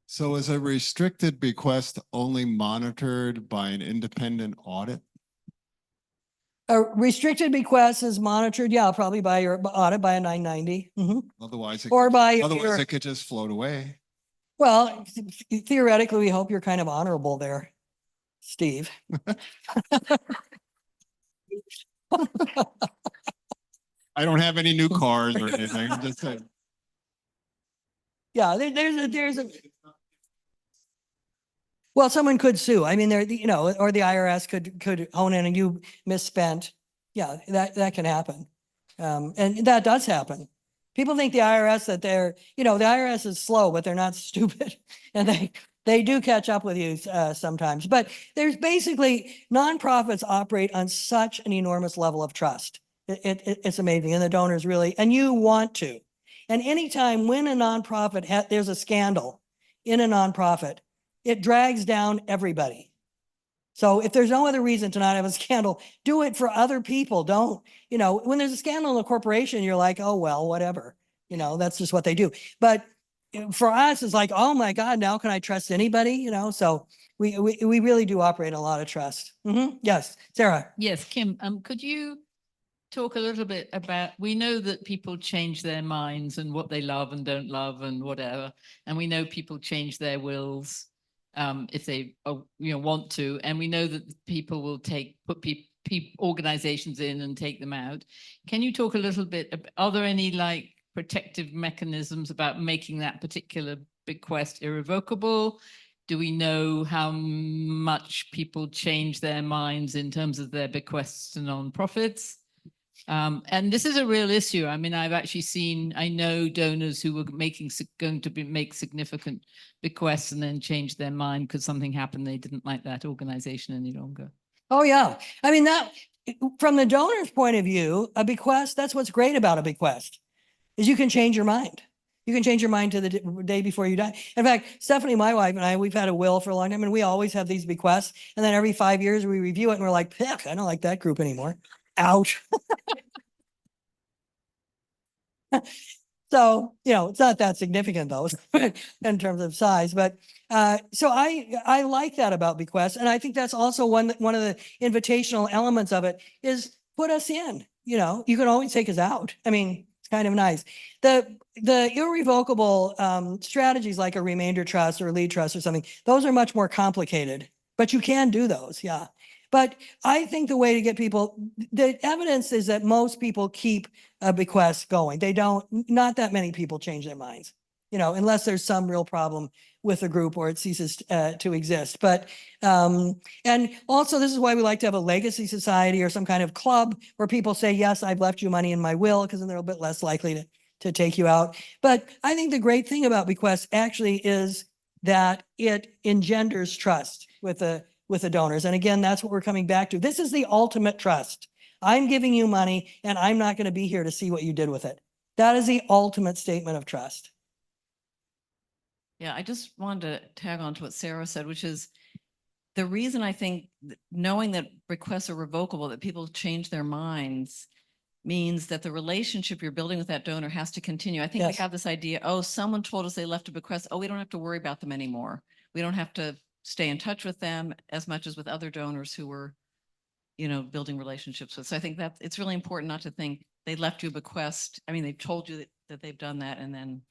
So is a restricted bequest only monitored by an independent audit? A restricted bequest is monitored, probably by your audit by a 990. Otherwise, Or it could just float away. Well, theoretically, we hope you're kind of honorable there, Steve. I don't have any new cars or anything. I'm just saying. Yeah, there's a. Well, someone could sue. I mean, or the IRS could hone in and you misspent. Yeah, that can happen. And that does happen. People think the IRS the IRS is slow, but they're not stupid. And they do catch up with you sometimes. But there's basically, nonprofits operate on such an enormous level of trust. It's amazing. And the donors really, and you want to. And anytime when a nonprofit, there's a scandal in a nonprofit, it drags down everybody. So if there's no other reason to not have a scandal, do it for other people. Don't, when there's a scandal in a corporation, you're like, oh, well, whatever, that's just what they do. But for us, it's like, oh my God, now can I trust anybody? So we really do operate a lot of trust. Yes, Sarah. Yes, Kim, could you talk a little bit about, we know that people change their minds and what they love and don't love and whatever. And we know people change their wills if they want to. And we know that people will put organizations in and take them out. Can you talk a little bit, are there any protective mechanisms about making that particular bequest irrevocable? Do we know how much people change their minds in terms of their bequests to nonprofits? And this is a real issue. I mean, I've actually seen, I know donors who were going to make significant bequests and then change their mind because something happened. They didn't like that organization any longer. Oh, yeah. I mean, that from the donor's point of view, a bequest, that's what's great about a bequest, is you can change your mind. You can change your mind to the day before you die. In fact, Stephanie, my wife, and I, we've had a will for a long time, and we always have these bequests. And then every 5 years we review it and we're like, pick, I don't like that group anymore. Ouch. So, it's not that significant though, in terms of size, but, so I like that about bequests. And I think that's also one of the invitational elements of it is put us in, you can always take us out. I mean, it's kind of nice. The irrevocable, strategies like a remainder trust or a lead trust or something, those are much more complicated, but you can do those. Yeah. But I think the way to get people, the evidence is that most people keep a bequest going. They don't, not that many people change their minds, unless there's some real problem with the group or it ceases to exist. But, and also this is why we like to have a legacy society or some kind of club where people say, yes, I've left you money in my will, because then they're a bit less likely to take you out. But I think the great thing about bequests actually is that it engenders trust with the donors. And again, that's what we're coming back to. This is the ultimate trust. I'm giving you money and I'm not going to be here to see what you did with it. That is the ultimate statement of trust. Yeah, I just wanted to tag on to what Sarah said, which is the reason I think knowing that requests are revocable, that people change their minds, means that the relationship you're building with that donor has to continue. I think Yes. we have this idea, oh, someone told us they left a bequest. Oh, we don't have to worry about them anymore. We don't have to stay in touch with them as much as with other donors who were, building relationships with. So I think that it's really important not to think they left you a bequest. I mean, they've told you that they've done that and then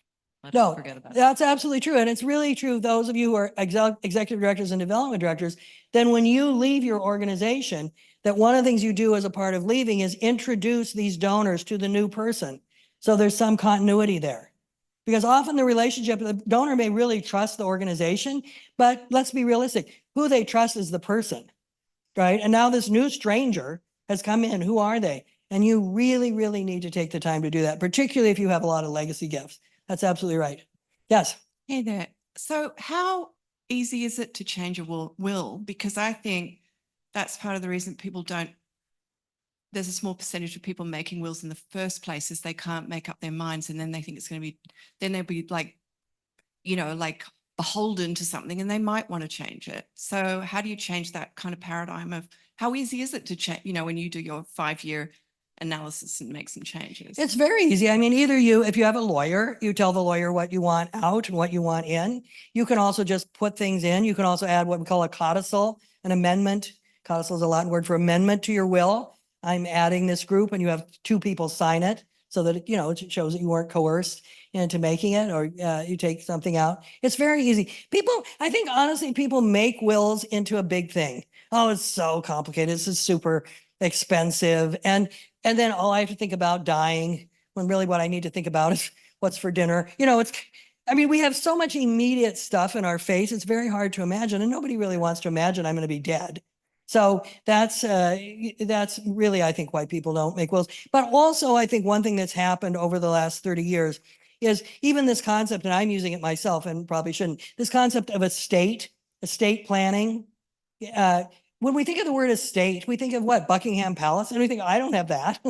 let's No, forget about it. that's absolutely true. And it's really true. Those of you who are executive directors and development directors, then when you leave your organization, that one of the things you do as a part of leaving is introduce these donors to the new person. So there's some continuity there. Because often the relationship, the donor may really trust the organization, but let's be realistic. Who they trust is the person, right? And now this new stranger has come in. Who are they? And you really, really need to take the time to do that, particularly if you have a lot of legacy gifts. That's absolutely right. Yes. Hey there. So how easy is it to change a will? Because I think that's part of the reason people don't, there's a small percentage of people making wills in the first place is they can't make up their minds and then they think it's going to be, then they'll be like, like beholden to something and they might want to change it. So how do you change that kind of paradigm of how easy is it to change, when you do your 5-year analysis and make some changes? It's very easy. I mean, either if you have a lawyer, you tell the lawyer what you want out and what you want in. You can also just put things in. You can also add what we call a codicil, an amendment. Codicil is a Latin word for amendment to your will. I'm adding this group and you have 2 people sign it so that, it shows that you weren't coerced into making it or you take something out. It's very easy. I think honestly, people make wills into a big thing. Oh, it's so complicated. This is super expensive. And then I have to think about dying when really what I need to think about is what's for dinner. We have so much immediate stuff in our face. It's very hard to imagine and nobody really wants to imagine I'm going to be dead. So that's really, I think, why people don't make wills. But also, I think one thing that's happened over the last 30 years is even this concept, and I'm using it myself and probably shouldn't, this concept of estate planning. When we think of the word estate, we think of what? Buckingham Palace? And we think, I don't have that.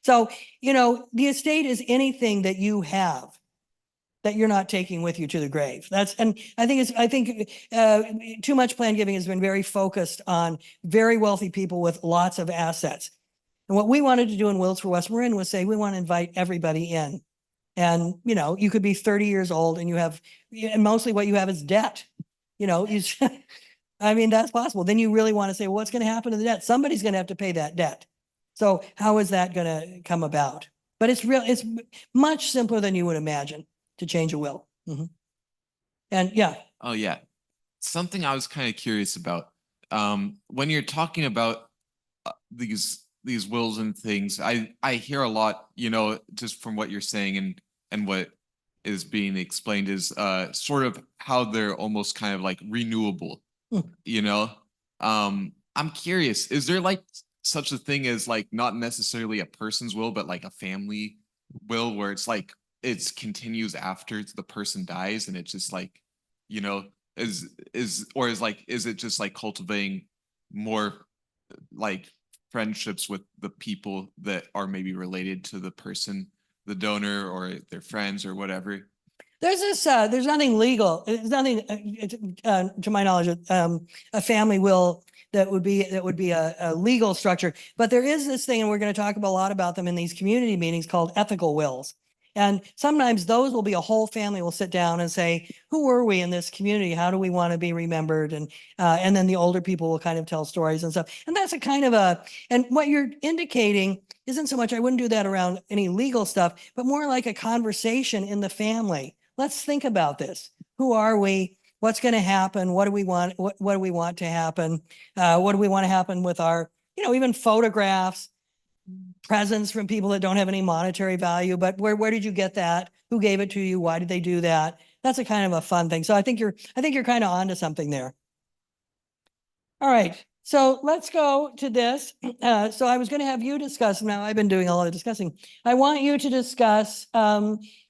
So, the estate is anything that you have that you're not taking with you to the grave. And I think too much plan giving has been very focused on very wealthy people with lots of assets. And what we wanted to do in Wills for West Marin was say, we want to invite everybody in. And, you could be 30 years old and and mostly what you have is debt. That's possible. Then you really want to say, well, what's going to happen to the debt? Somebody's going to have to pay that debt. So how is that going to come about? But it's much simpler than you would imagine to change a will. Mm-hmm. And yeah. Oh yeah. Something I was kind of curious about. When you're talking about these wills and things, I hear a lot, just from what you're saying and what is being explained is sort of how they're almost kind of like renewable. I'm curious, is there like such a thing as like not necessarily a person's will, but like a family will, where it's like it continues after the person dies, and it's just like, you know, is it just like cultivating more like friendships with the people that are maybe related to the person, the donor, or their friends or whatever? There's nothing legal, there's nothing, to my knowledge, a family will that would be a legal structure. But there is this thing, and we're going to talk about a lot about them in these community meetings, called ethical wills. And sometimes those will be a whole family will sit down and say, who were we in this community? How do we want to be remembered? And then the older people will kind of tell stories and stuff. And that's a kind of and what you're indicating isn't so much, I wouldn't do that around any legal stuff, but more like a conversation in the family. Let's think about this. Who are we? What's going to happen? What do we want? What do we want to happen? What do we want to happen with our, even photographs, presents from people that don't have any monetary value, but where did you get that? Who gave it to you? Why did they do that? That's a kind of a fun thing. So I think you're kind of onto something there. All right. So let's go to this. So I was going to have you discuss. Now I've been doing a lot of discussing. I want you to discuss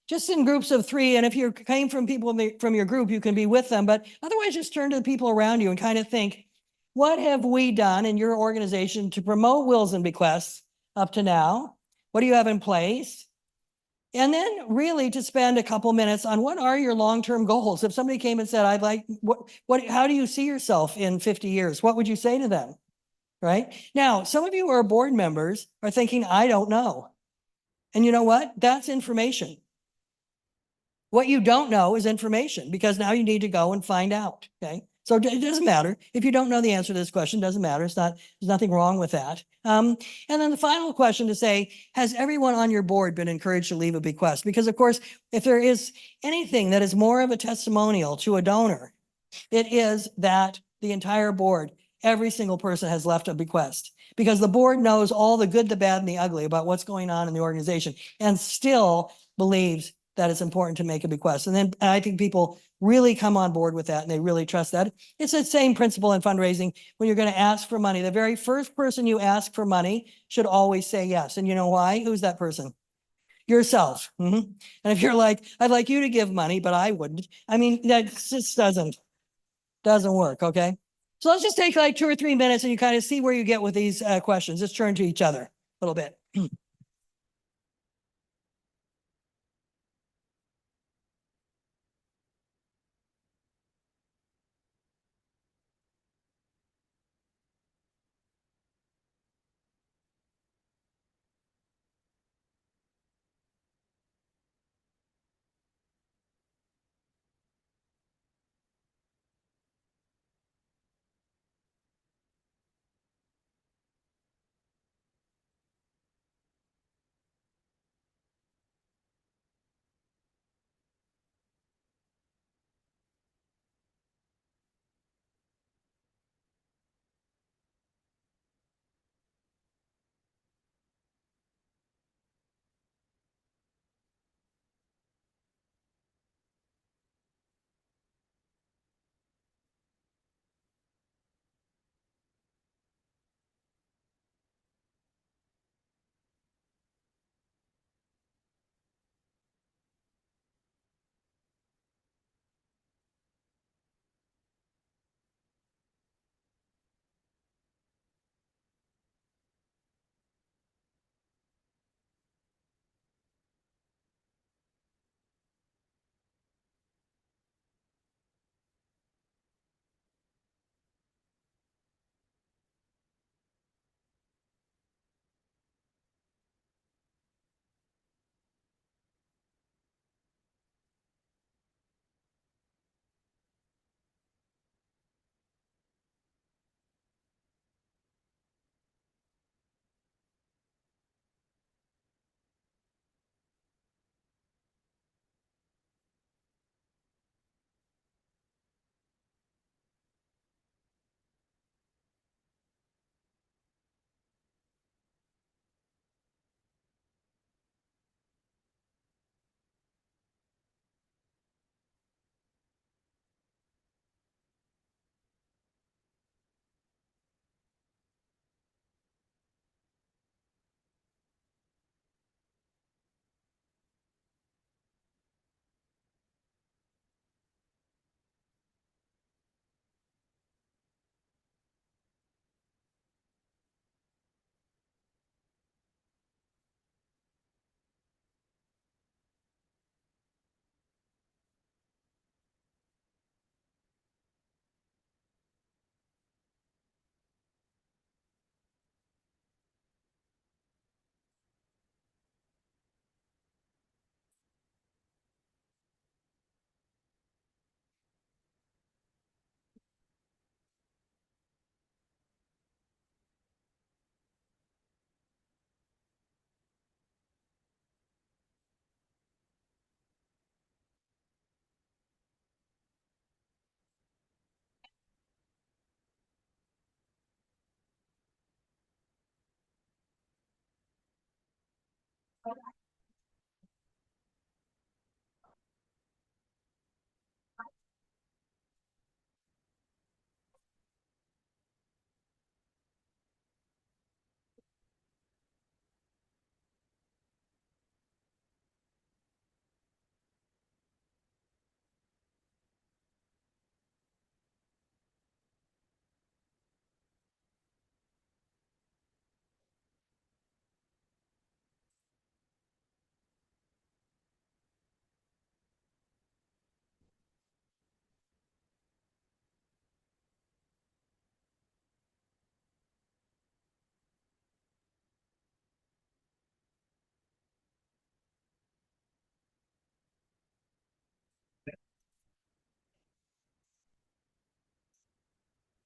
just in groups of 3. And if you came from people from your group, you can be with them. But otherwise, just turn to the people around you and kind of think, what have we done in your organization to promote wills and bequests up to now? What do you have in place? And then really to spend a couple minutes on what are your long-term goals? If somebody came and said, I'd like, how do you see yourself in 50 years? What would you say to them? Right? Now, some of you who are board members are thinking, I don't know. And you know what? That's information. What you don't know is information, because now you need to go and find out. Okay. So it doesn't matter. If you don't know the answer to this question, doesn't matter. There's nothing wrong with that. And then the final question to say, has everyone on your board been encouraged to leave a bequest? Because of course, if there is anything that is more of a testimonial to a donor, it is that the entire board, every single person has left a bequest, because the board knows all the good, the bad, and the ugly about what's going on in the organization and still believes that it's important to make a bequest. And then I think people really come on board with that and they really trust that. It's the same principle in fundraising. When you're going to ask for money, the very first person you ask for money should always say yes. And you know why? Who's that person? Yourself. And if you're like, I'd like you to give money, but I wouldn't. I mean, that just doesn't work. Okay. So let's just take like 2 or 3 minutes and you kind of see where you get with these questions. Just turn to each other a little bit.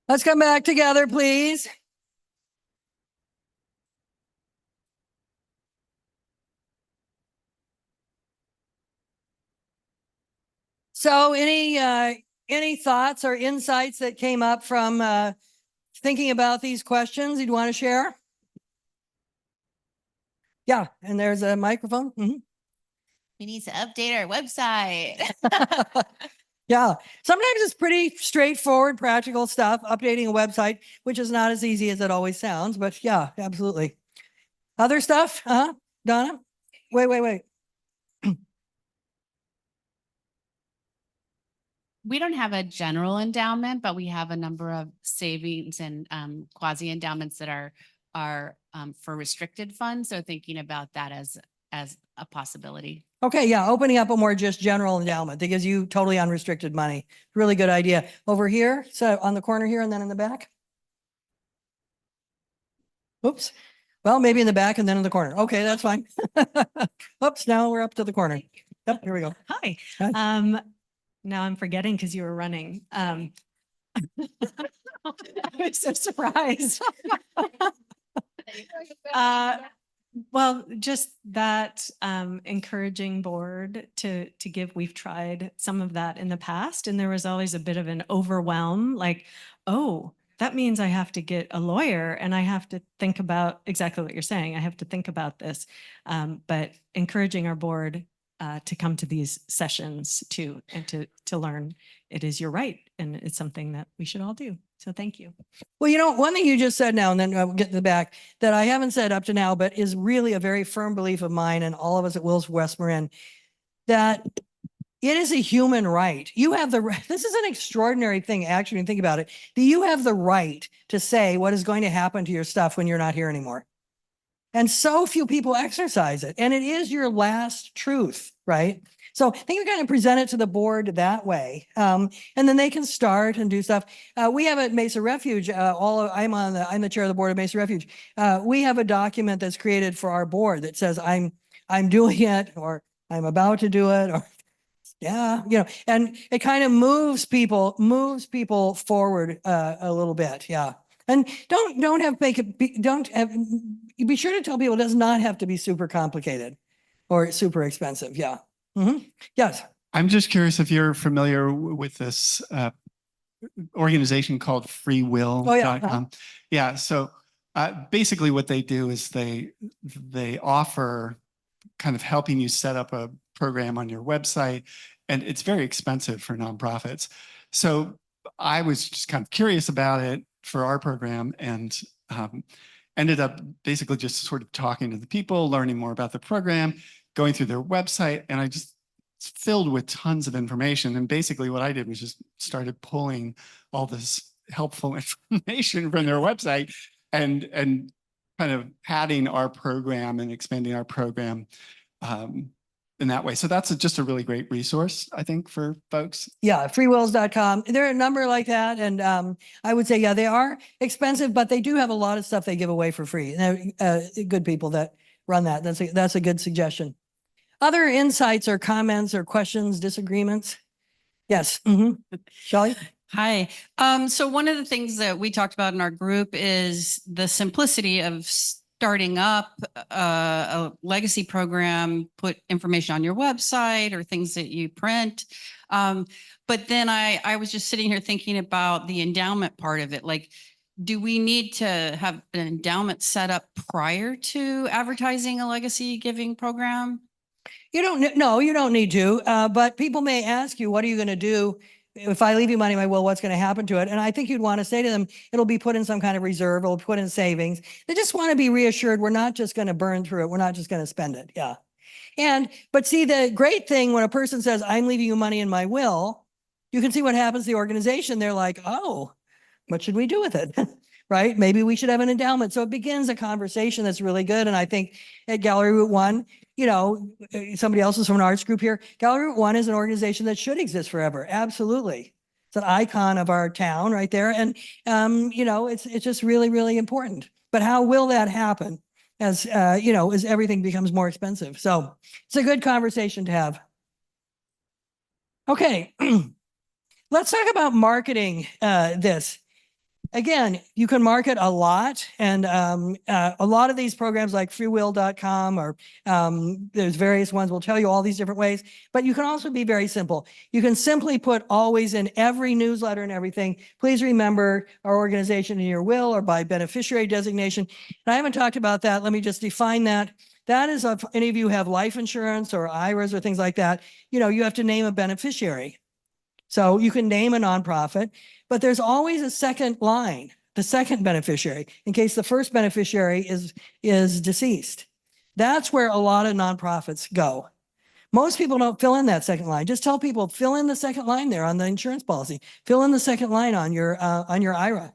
Let's come back together, please. So any thoughts or insights that came up from thinking about these questions you'd want to share? Yeah, and there's a microphone. Mhm. We need to update our website. Yeah, sometimes it's pretty straightforward, practical stuff, updating a website, which is not as easy as it always sounds, but yeah, absolutely. Other stuff, Donna? Wait. We don't have a general endowment, but we have a number of savings and quasi endowments that are for restricted funds. So thinking about that as a possibility. Okay, yeah, opening up a more just general endowment that gives you totally unrestricted money. Really good idea. Over here, so on the corner here and then in the back. Oops. Well, maybe in the back and then in the corner. Okay, that's fine. Oops, now we're up to the corner. Yep, here we go. Hi. Hi. Now I'm forgetting because you were running. I was so surprised. Well, just that encouraging board to give, we've tried some of that in the past, and there was always a bit of an overwhelm, like, oh, that means I have to get a lawyer and I have to think about exactly what you're saying. I have to think about this. But encouraging our board to come to these sessions too, and to learn it is your right, and it's something that we should all do. So thank you. Well, you know, one thing you just said now, and then we'll get to the back, that I haven't said up to now, but is really a very firm belief of mine and all of us at Wills West Marin, that it is a human right. You have the right. This is an extraordinary thing, actually, when you think about it, that you have the right to say what is going to happen to your stuff when you're not here anymore. And so few people exercise it. And it is your last truth, right? So I think we kind of present it to the board that way. And then they can start and do stuff. We have at Mesa Refuge, I'm the chair of the board of Mesa Refuge. We have a document that's created for our board that says I'm doing it, or I'm about to do it, or yeah, you know, and it kind of moves people forward a little bit. Yeah. And don't have make it be sure to tell people it does not have to be super complicated or super expensive. Yeah. Yes. I'm just curious if you're familiar with this organization called freewill.com. Oh, yeah. Yeah. So basically what they do is they offer kind of helping you set up a program on your website, and it's very expensive for nonprofits. So I was just kind of curious about it for our program, and ended up basically just sort of talking to the people, learning more about the program, going through their website, and it's filled with tons of information. And basically what I did was just started pulling all this helpful information from their website and kind of padding our program and expanding our program in that way. So that's just a really great resource, I think, for folks. Yeah, freewills.com. There are a number like that. And I would say, yeah, they are expensive, but they do have a lot of stuff they give away for free. And good people that run that. That's a good suggestion. Other insights or comments or questions, disagreements? Yes. Shelley? Hi. So one of the things that we talked about in our group is the simplicity of starting up a legacy program, put information on your website or things that you print. But then I was just sitting here thinking about the endowment part of it. Like, do we need to have an endowment set up prior to advertising a legacy giving program? You don't, no, you don't need to, but people may ask you, what are you going to do? If I leave you money in my will, what's going to happen to it? And I think you'd want to say to them, it'll be put in some kind of reserve, it'll be put in savings. They just want to be reassured, we're not just going to burn through it. We're not just going to spend it. Yeah. But see, the great thing when a person says, I'm leaving you money in my will, you can see what happens to the organization. They're like, oh, what should we do with it? Right? Maybe we should have an endowment. So it begins a conversation that's really good. And I think at Gallery Route One, somebody else is from an arts group here. Gallery Route One is an organization that should exist forever. Absolutely. It's an icon of our town right there. And, it's just really, really important. But how will that happen as everything becomes more expensive? So it's a good conversation to have. Okay. Let's talk about marketing this. Again, you can market a lot, and a lot of these programs like freewill.com or there's various ones will tell you all these different ways, but you can also be very simple. You can simply put always in every newsletter and everything, please remember our organization in your will or by beneficiary designation. And I haven't talked about that. Let me just define that. That is if any of you have life insurance or IRAs or things like that, you have to name a beneficiary. So you can name a nonprofit, but there's always a second line, the second beneficiary, in case the first beneficiary is deceased. That's where a lot of nonprofits go. Most people don't fill in that second line. Just tell people, fill in the second line there on the insurance policy. Fill in the second line on your IRA.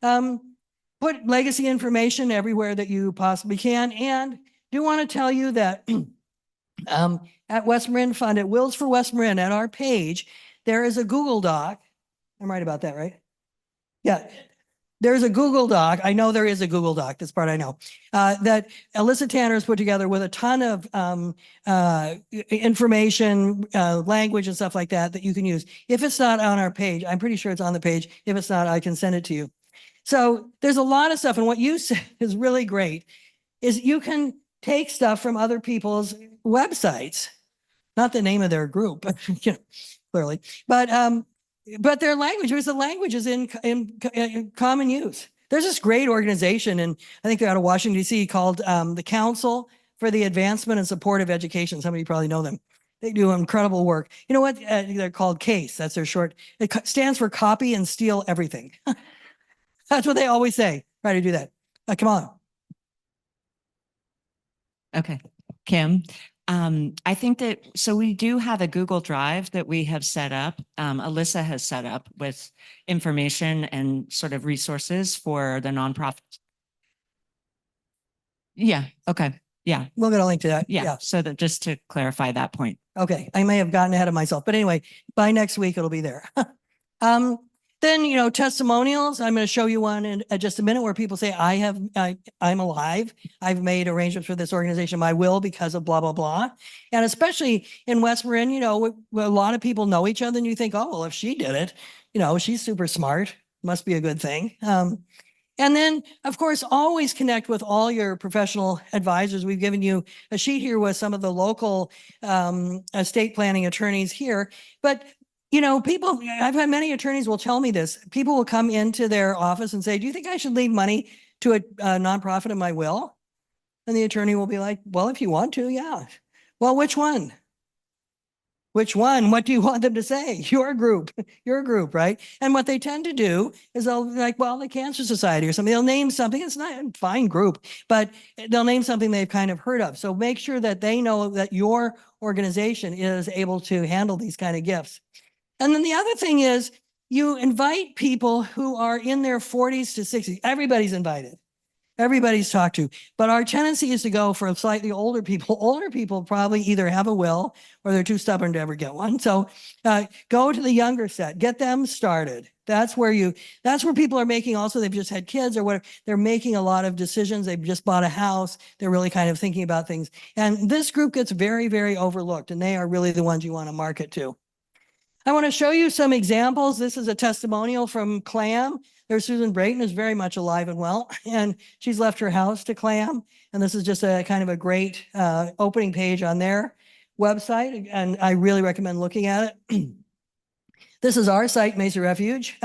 Put legacy information everywhere that you possibly can. And do want to tell you that at West Marin Fund, at Wills for West Marin, at our page, there is a Google Doc. I'm right about that, right? Yeah. There's a Google Doc. I know there is a Google Doc. This part I know. That Alyssa Tanner has put together with a ton of information, language and stuff like that you can use. If it's not on our page, I'm pretty sure it's on the page. If it's not, I can send it to you. So there's a lot of stuff. And what you said is really great, is you can take stuff from other people's websites, not the name of their group, but clearly, but their language, because the language is in common use. There's this great organization, and I think they're out of Washington, D.C., called the Council for the Advancement and Support of Education. Some of you probably know them. They do incredible work. You know what? They're called CASE. That's their short. It stands for Copy and Steal Everything. That's what they always say. Try to do that. Come on. Okay, Kim. I think that, so we do have a Google Drive that we have set up. Alyssa has set up with information and sort of resources for the nonprofits. Yeah. Okay. Yeah. We'll get a link to that. Yeah. So that just to clarify that point. Okay. I may have gotten ahead of myself, but anyway, by next week, it'll be there. Then, testimonials. I'm going to show you one in just a minute where people say, I'm alive. I've made arrangements for this organization, my will, because of blah, blah, blah. And especially in West Marin, a lot of people know each other and you think, oh, well, if she did it, she's super smart. Must be a good thing. And then, of course, always connect with all your professional advisors. We've given you a sheet here with some of the local estate planning attorneys here. But people, I've had many attorneys will tell me this. People will come into their office and say, do you think I should leave money to a nonprofit in my will? And the attorney will be like, well, if you want to, yeah. Well, which one? Which one? What do you want them to say? Your group, right? And what they tend to do is they'll be like, well, the Cancer Society or something. They'll name something. It's not a fine group, but they'll name something they've kind of heard of. So make sure that they know that your organization is able to handle these kind of gifts. And then the other thing is you invite people who are in their 40s to 60s. Everybody's invited. Everybody's talked to. But our tendency is to go for slightly older people. Older people probably either have a will or they're too stubborn to ever get one. So go to the younger set. Get them started. That's where people are making also, they've just had kids or whatever. They're making a lot of decisions. They've just bought a house. They're really kind of thinking about things. And this group gets very, very overlooked. And they are really the ones you want to market to. I want to show you some examples. This is a testimonial from Klein. There's Susan Brayton, who's very much alive and well, and she's left her house to Klein. And this is just a kind of a great opening page on their website, and I really recommend looking at it. This is our site, Mesa Refuge.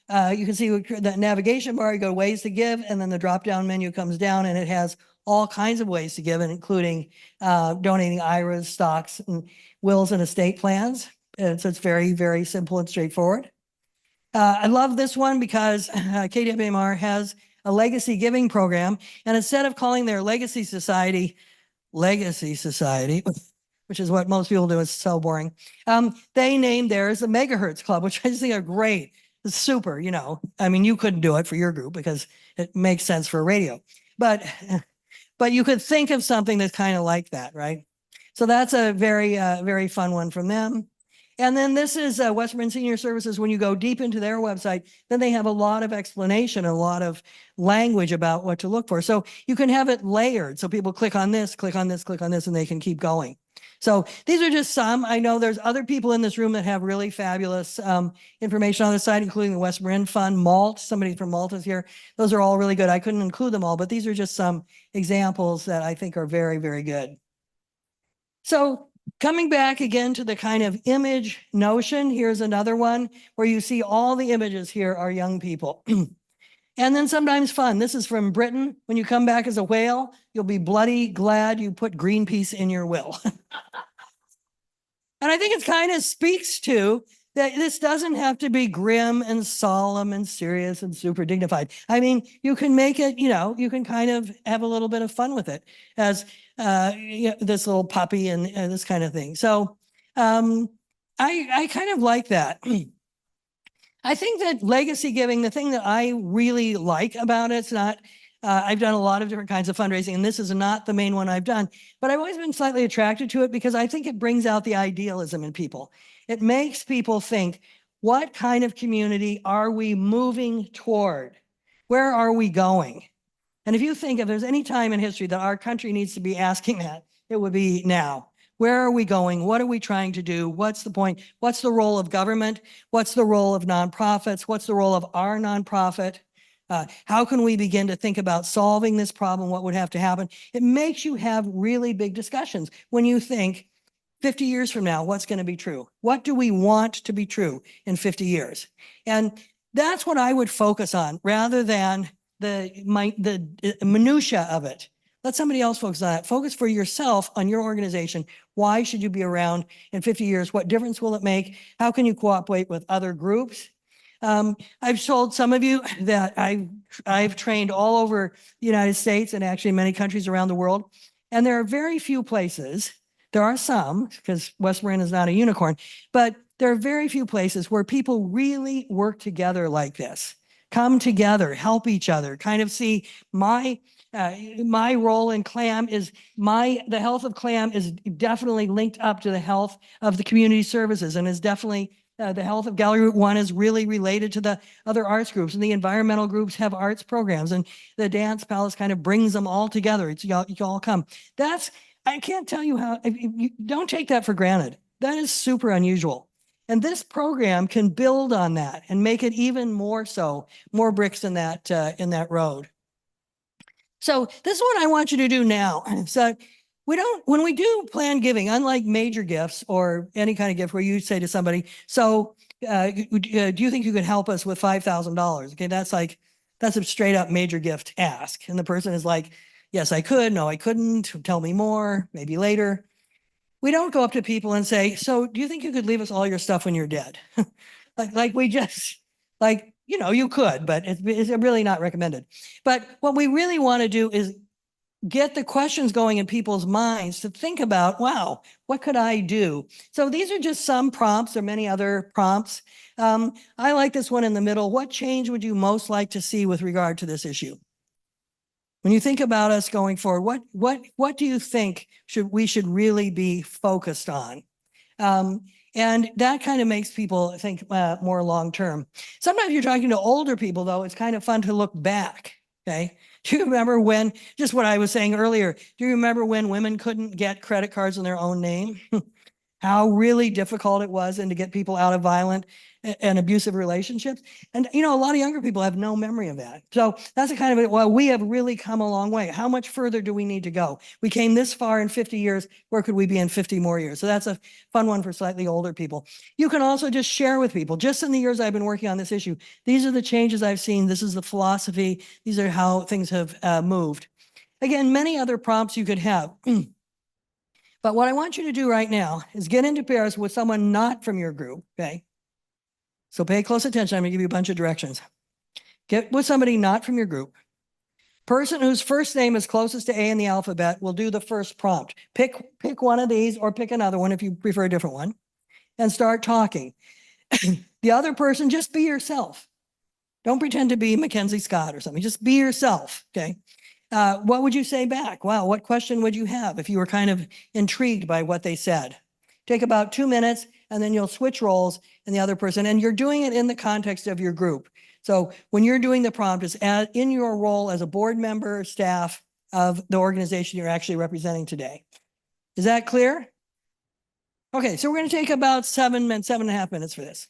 You can see the navigation bar, you go ways to give, and then the drop-down menu comes down and it has all kinds of ways to give, including donating IRAs, stocks, and wills and estate plans. And so it's very, very simple and straightforward. I love this one because KWMR has a legacy giving program. And instead of calling their legacy society, which is what most people do, it's so boring. They named theirs the Megahertz Club, which I just think are great. It's super, you know. I mean, you couldn't do it for your group because it makes sense for radio. But you could think of something that's kind of like that, right? So that's a very, very fun one from them. And then this is West Marin Senior Services. When you go deep into their website, then they have a lot of explanation, a lot of language about what to look for. So you can have it layered. So people click on this, click on this, click on this, and they can keep going. So these are just some. I know there's other people in this room that have really fabulous information on the site, including the West Marin Fund, Malt. Somebody from Malt is here. Those are all really good. I couldn't include them all, but these are just some examples that I think are very, very good. So coming back again to the kind of image notion, here's another one where you see all the images here are young people. And then sometimes fun. This is from Britain. When you come back as a whale, you'll be bloody glad you put Greenpeace in your will. And I think it kind of speaks to that this doesn't have to be grim and solemn and serious and super dignified. I mean, you can make it, you know, you can kind of have a little bit of fun with it as this little puppy and this kind of thing. So I kind of like that. I think that legacy giving, the thing that I really like about it's not, I've done a lot of different kinds of fundraising, and this is not the main one I've done, but I've always been slightly attracted to it because I think it brings out the idealism in people. It makes people think, what kind of community are we moving toward? Where are we going? And if you think if there's any time in history that our country needs to be asking that, it would be now. Where are we going? What are we trying to do? What's the point? What's the role of government? What's the role of nonprofits? What's the role of our nonprofit? How can we begin to think about solving this problem? What would have to happen? It makes you have really big discussions when you think 50 years from now, what's going to be true? What do we want to be true in 50 years? And that's what I would focus on rather than the minutia of it. Let somebody else focus on it. Focus for yourself on your organization. Why should you be around in 50 years? What difference will it make? How can you cooperate with other groups? I've told some of you that I've trained all over the United States and actually many countries around the world. And there are very few places, there are some, because West Marin is not a unicorn, but there are very few places where people really work together like this. Come together, help each other, kind of see my role in CLAM is the health of CLAM is definitely linked up to the health of the community services and is definitely the health of Gallery Route 1 is really related to the other arts groups, and the environmental groups have arts programs, and the Dance Palace kind of brings them all together. It's y'all all come. I can't tell you how, you don't take that for granted. That is super unusual. And this program can build on that and make it even more so, more bricks in that road. So this is what I want you to do now. So when we do planned giving, unlike major gifts or any kind of gift where you say to somebody, so do you think you could help us with $5,000? Okay, that's a straight up major gift ask. And the person is like, yes, I could. No, I couldn't. Tell me more, maybe later. We don't go up to people and say, so do you think you could leave us all your stuff when you're dead? You could, but it's really not recommended. But what we really want to do is get the questions going in people's minds to think about, wow, what could I do? So these are just some prompts. There are many other prompts. I like this one in the middle. What change would you most like to see with regard to this issue? When you think about us going forward, what do you think we should really be focused on? And that kind of makes people think more long-term. Sometimes you're talking to older people, though, it's kind of fun to look back, okay? Do you remember when, just what I was saying earlier, do you remember when women couldn't get credit cards in their own name? how really difficult it was and to get people out of violent and abusive relationships. And, a lot of younger people have no memory of that. So that's a kind of, well, we have really come a long way. How much further do we need to go? We came this far in 50 years. Where could we be in 50 more years? So that's a fun one for slightly older people. You can also just share with people, just in the years I've been working on this issue, these are the changes I've seen. This is the philosophy. These are how things have moved. Again, many other prompts you could have. But what I want you to do right now is get into pairs with someone not from your group, okay? So pay close attention. I'm gonna give you a bunch of directions. Get with somebody not from your group. Person whose first name is closest to A in the alphabet will do the first prompt. Pick one of these or pick another one if you prefer a different one and start talking. The other person, just be yourself. Don't pretend to be Mackenzie Scott or something. Just be yourself, okay? What would you say back? Wow, what question would you have if you were kind of intrigued by what they said? Take about 2 minutes and then you'll switch roles and the other person, and you're doing it in the context of your group. So when you're doing the prompt, it's in your role as a board member, staff of the organization you're actually representing today. Is that clear? Okay, so we're going to take about 7.5 minutes for this.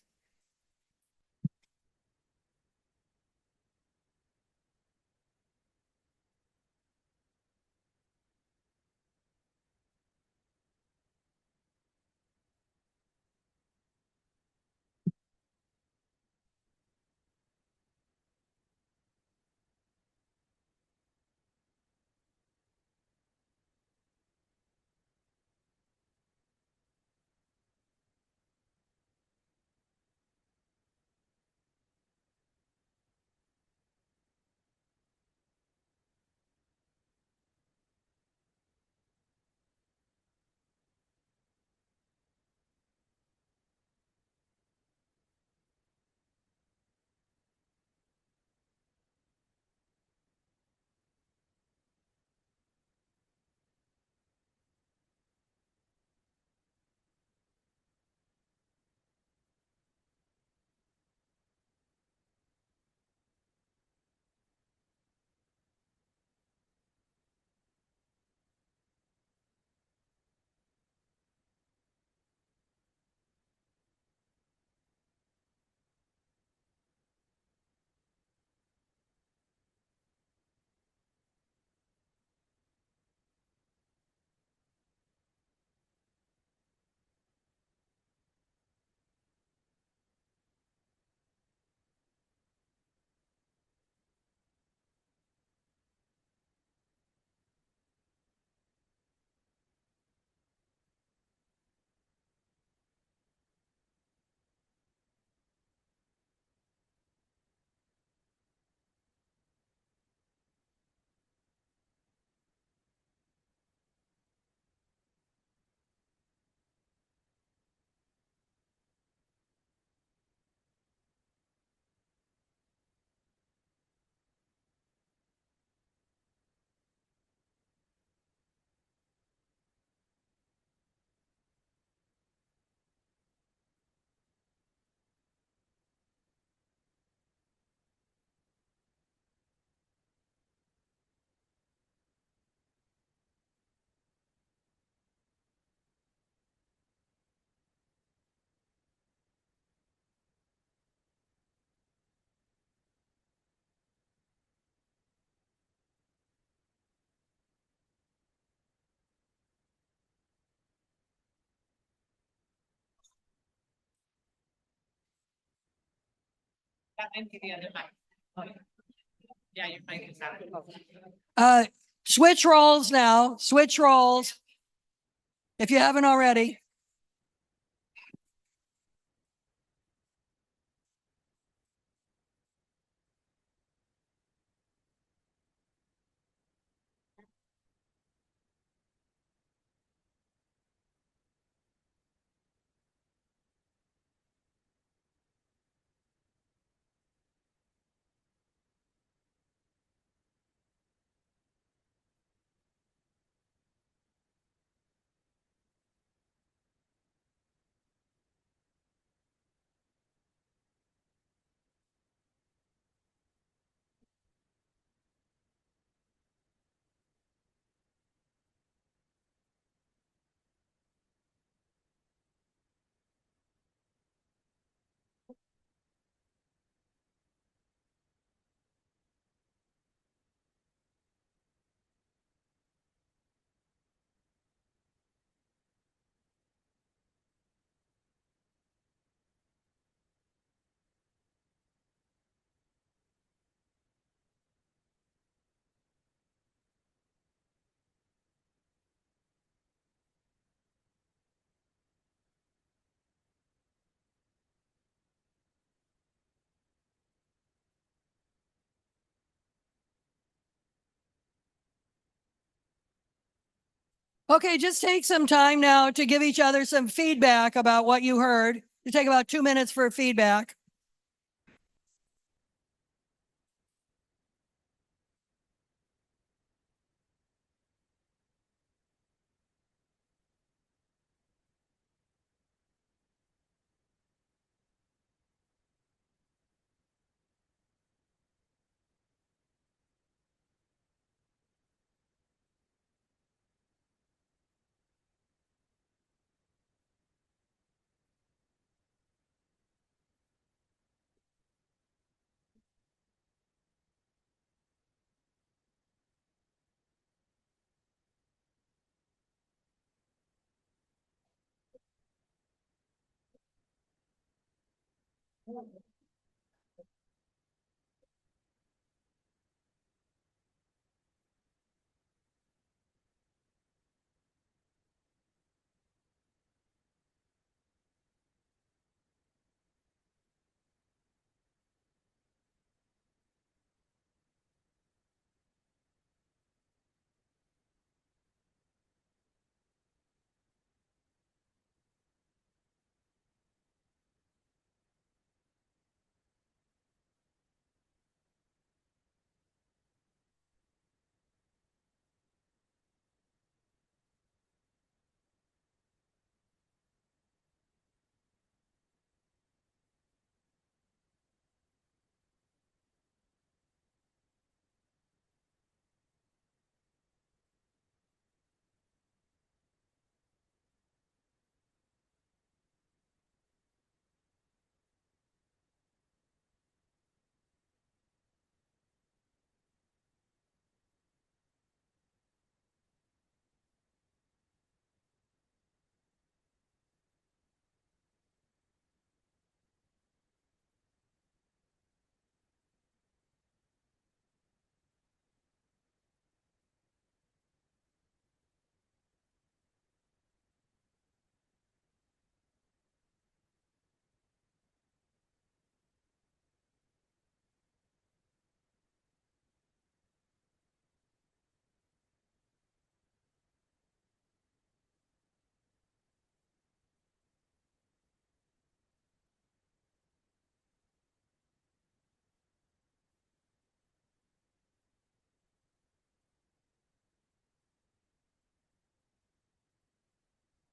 Switch roles now. Switch roles. If you haven't already. Okay, just take some time now to give each other some feedback about what you heard. You take about 2 minutes for feedback.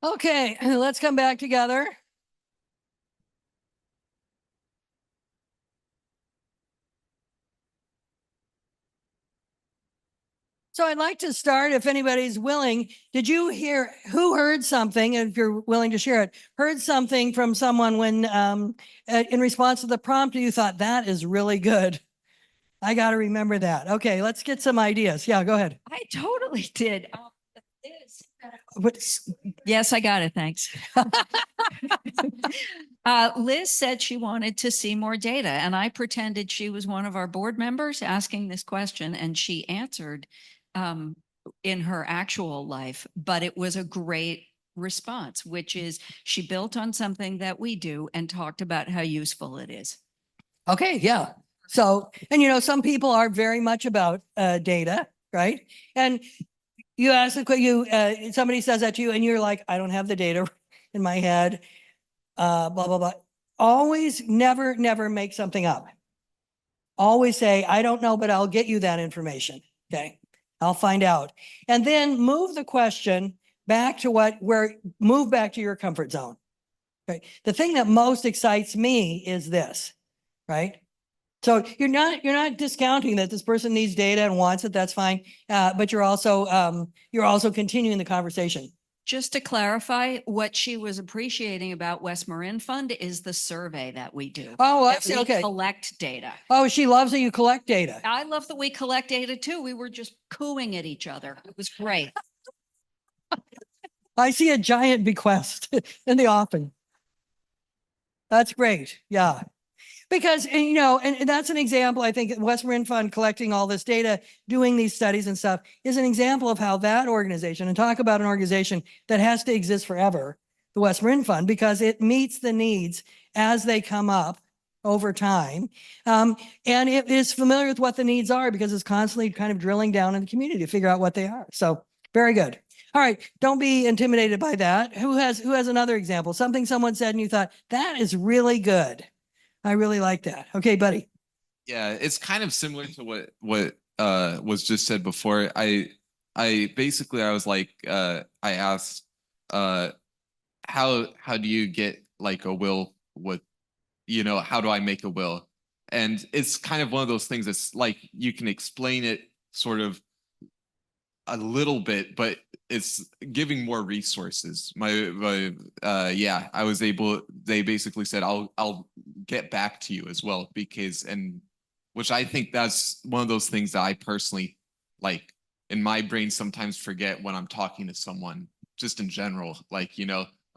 Okay, let's come back together. So I'd like to start, if anybody's willing, did you hear, who heard something, if you're willing to share it, heard something from someone when, in response to the prompt, you thought, that is really good. I got to remember that. Okay, let's get some ideas. Yeah, go ahead. I totally did. What, Yes, I got it. Thanks. Liz said she wanted to see more data, and I pretended she was one of our board members asking this question, and she answered in her actual life. But it was a great response, which is she built on something that we do and talked about how useful it is. Okay, yeah. So, and you know, some people are very much about data, right? And you ask somebody says that to you and you're like, I don't have the data in my head, blah, blah, blah. Always never make something up. Always say, I don't know, but I'll get you that information. Okay. I'll find out. And then move the question back to move back to your comfort zone. Okay. The thing that most excites me is this, right? So you're not discounting that this person needs data and wants it. That's fine. But you're also continuing the conversation. Just to clarify, what she was appreciating about West Marin Fund is the survey that we do. Oh, I that see. we Okay. collect data. Oh, she loves that you collect data. I love that we collect data too. We were just cooing at each other. It was great. I see a giant bequest in the offing. That's great. Yeah. Because, you know, and that's an example, I think West Marin Fund collecting all this data, doing these studies and stuff is an example of how that organization, and talk about an organization that has to exist forever, the West Marin Fund, because it meets the needs as they come up over time. And it is familiar with what the needs are because it's constantly kind of drilling down in the community to figure out what they are. So very good. All right, don't be intimidated by that. Who has another example? Something someone said and you thought, that is really good. I really like that. Okay, buddy. Yeah, it's kind of similar to what was just said before. I basically I was like I asked how do you get like a will with how do I make a will? And it's kind of one of those things that's like you can explain it sort of a little bit, but it's giving more resources. Yeah, I was able, they basically said, I'll get back to you as well because, and which I think that's one of those things that I personally like in my brain sometimes forget when I'm talking to someone just in general, like,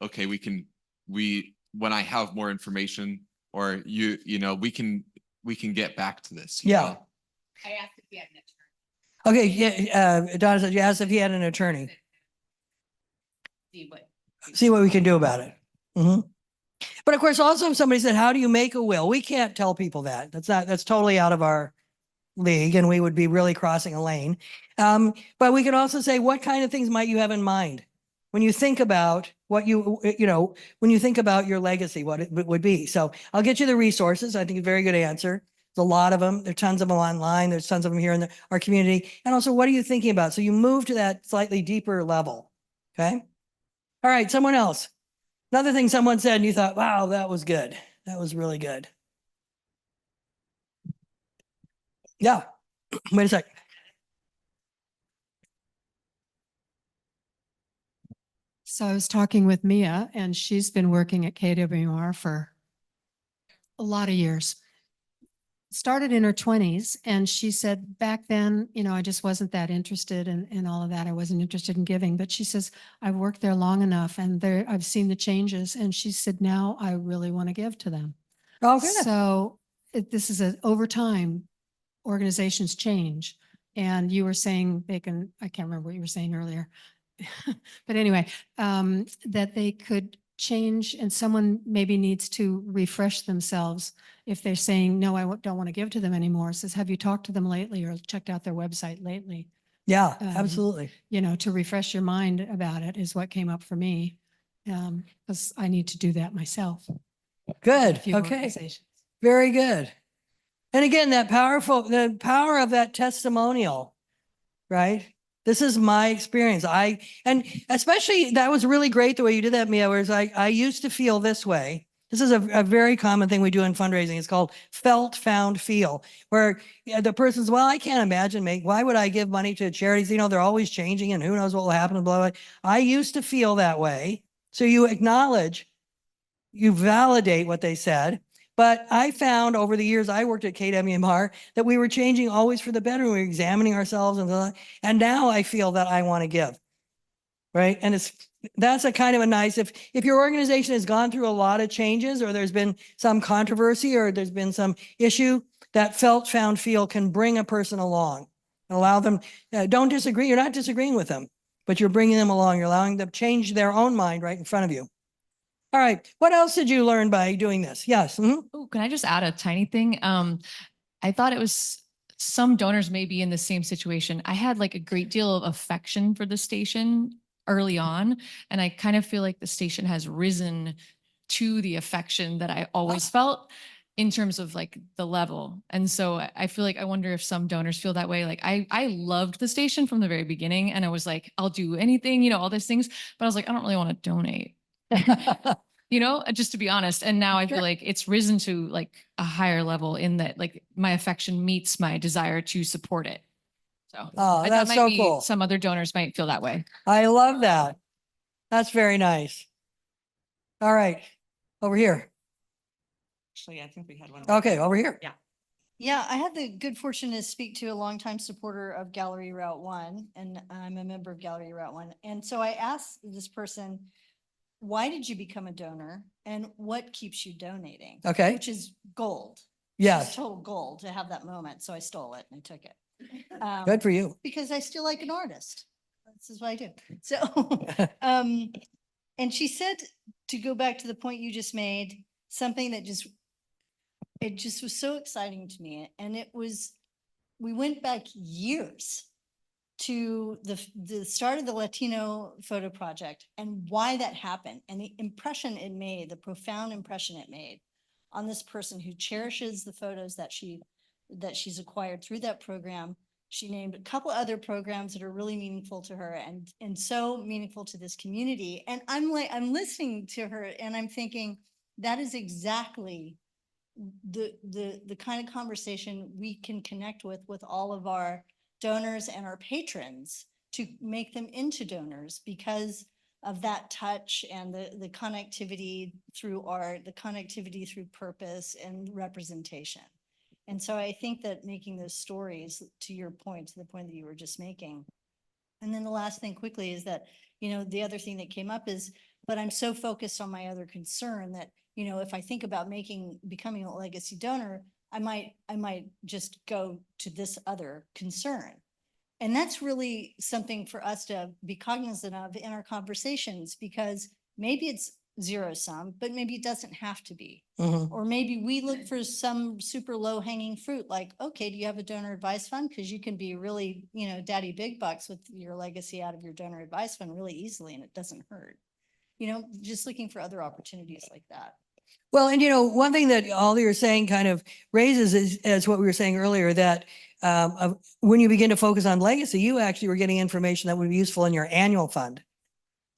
okay, when I have more information or we can get back to this. Yeah. I asked if you had an attorney. Okay, yeah, Donna said, you asked if he had an attorney. See what we can do about it. But of course, also if somebody said, how do you make a will? We can't tell people that. That's totally out of our league and we would be really crossing a lane. But we can also say, what kind of things might you have in mind? When you think about what when you think about your legacy, what it would be. So I'll get you the resources. I think it's a very good answer. There's a lot of them. There's tons of them online. There's tons of them here in our community. And also, what are you thinking about? So you move to that slightly deeper level. Okay. All right. Someone else. Another thing someone said and you thought, wow, that was good. That was really good. Yeah. Wait a sec. So I was talking with Mia and she's been working at KWR for a lot of years. Started in her 20s and she said back then, I just wasn't that interested in all of that. I wasn't interested in giving, but she says, I've worked there long enough and I've seen the changes. And she said, now I really want to give to them. Oh, good. So this is over time, organizations change. And you were saying I can't remember what you were saying earlier, but anyway, that they could change and someone maybe needs to refresh themselves if they're saying, no, I don't want to give to them anymore. It says, have you talked to them lately or checked out their website lately? Yeah, absolutely. To refresh your mind about it is what came up for me. Because I need to do that myself. Good. Few Okay. organizations. Very good. And again, the power of that testimonial, right? This is my experience. And especially that was really great the way you did that, Mia, whereas I used to feel this way. This is a very common thing we do in fundraising. It's called felt, found, feel, where the person's, well, I can't imagine why would I give money to charities? They're always changing and who knows what will happen, blah, blah, blah. I used to feel that way. So you acknowledge, you validate what they said. But I found over the years I worked at KWMR that we were changing always for the better. We were examining ourselves and now I feel that I want to give. Right. And that's a kind of a nice, if your organization has gone through a lot of changes or there's been some controversy or there's been some issue, that felt, found, feel can bring a person along and allow them, don't disagree. You're not disagreeing with them, but you're bringing them along. You're allowing them to change their own mind right in front of you. All right. What else did you learn by doing this? Yes. Oh, can I just add a tiny thing? I thought it was some donors may be in the same situation. I had like a great deal of affection for the station early on, and I kind of feel like the station has risen to the affection that I always felt in terms of like the level. And so I feel like I wonder if some donors feel that way. Like I loved the station from the very beginning and I was like, I'll do anything, all these things, but I was like, I don't really want to donate. Just to be honest. And now I feel like it's risen to like a higher level in that like my affection meets my desire to support it. So that's so cool. Some other donors might feel that way. I love that. That's very nice. All right. Over here. Actually, I think we had one. Okay, over here. Yeah. Yeah, I had the good fortune to speak to a longtime supporter of Gallery Route 1, and I'm a member of Gallery Route 1. And so I asked this person, why did you become a donor and what keeps you donating? Okay. Which is gold. Yes. It's total gold to have that moment. So I stole it and I took it. Good for you. Because I still like an artist. This is what I do. So, and she said, to go back to the point you just made, something that it just was so exciting to me. And we went back years to the start of the Latino Photo Project and why that happened and the impression it made, the profound impression it made on this person who cherishes the photos that she's acquired through that program. She named a couple other programs that are really meaningful to her and so meaningful to this community. And I'm listening to her and I'm thinking that is exactly the kind of conversation we can connect with all of our donors and our patrons to make them into donors because of that touch and the connectivity through art, the connectivity through purpose and representation. And so I think that making those stories, to your point, to the point that you were just making. And then the last thing quickly is that, the other thing that came up is, but I'm so focused on my other concern that, if I think about becoming a legacy donor, I might just go to this other concern. And that's really something for us to be cognizant of in our conversations, because maybe it's zero sum, but maybe it doesn't have to be. Or maybe we look for some super low hanging fruit, like, okay, do you have a donor advice fund? Because you can be really, daddy big bucks with your legacy out of your donor advice fund really easily, and it doesn't hurt. Just looking for other opportunities like that. Well, and one thing that all you're saying kind of raises is what we were saying earlier, that when you begin to focus on legacy, you actually were getting information that would be useful in your annual fund.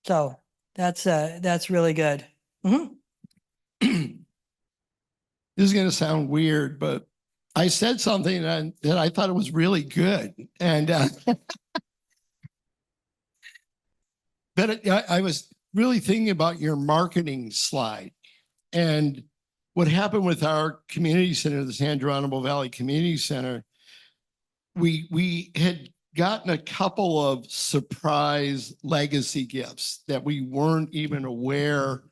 So that's really good. This is going to sound weird, but I said something that I thought it was really good. And but I was really thinking about your marketing slide and what happened with our community center, the San Geronimo Valley Community Center. We had gotten a couple of surprise legacy gifts that we weren't even aware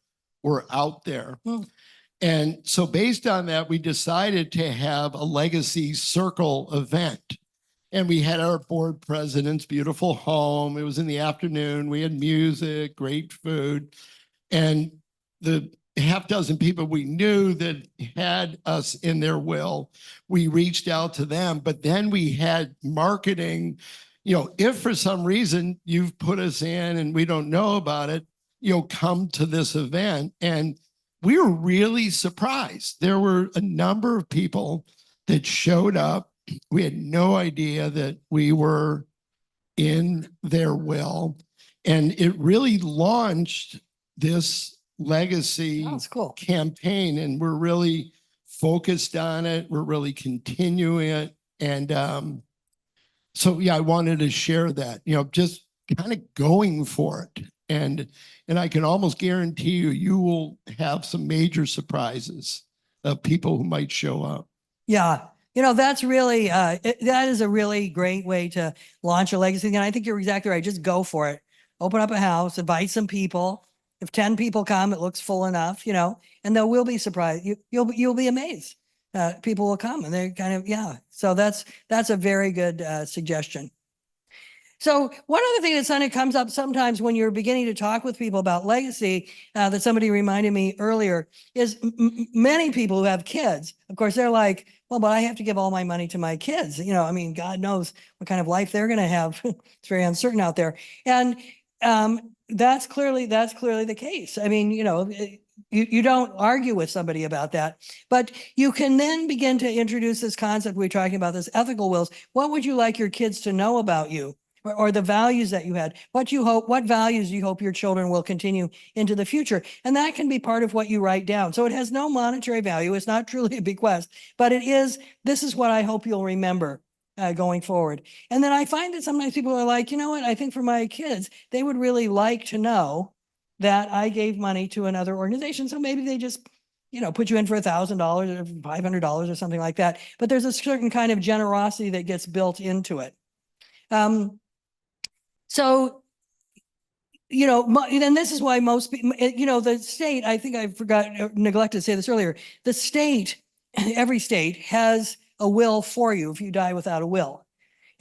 were out there. And so based on that, we decided to have a legacy circle event. And we had our board president's beautiful home. It was in the afternoon. We had music, great food. And the half dozen people we knew that had us in their will, we reached out to them. But then we had marketing, if for some reason you've put us in and we don't know about it, come to this event. And we were really surprised. There were a number of people that showed up. We had no idea that we were in their will. And it really launched this legacy campaign. And we're really focused on it. We're really continuing it. And so, yeah, I wanted to share that, just kind of going for it. And I can almost guarantee you will have some major surprises of people who might show up. Yeah. That's really, that is a really great way to launch a legacy. And I think you're exactly right. Just go for it. Open up a house, invite some people. If 10 people come, it looks full enough, and they will be surprised. You'll be amazed. People will come and they're kind of, yeah. So that's a very good suggestion. So one other thing that kind of comes up sometimes when you're beginning to talk with people about legacy, that somebody reminded me earlier, is many people who have kids, of course, they're like, well, but I have to give all my money to my kids. God knows what kind of life they're going to have. It's very uncertain out there. And that's clearly the case. I mean, you don't argue with somebody about that, but you can then begin to introduce this concept we're talking about, this ethical wills. What would you like your kids to know about you? Or the values that you had, what values you hope your children will continue into the future. And that can be part of what you write down. So it has no monetary value. It's not truly a bequest, but this is what I hope you'll remember going forward. And then I find that sometimes people are like, what, I think for my kids, they would really like to know that I gave money to another organization. So maybe they just, put you in for $1,000 or $500 or something like that. But there's a certain kind of generosity that gets built into it. So, and this is why most people, the state, I think I neglected to say this earlier, the state, every state has a will for you if you die without a will.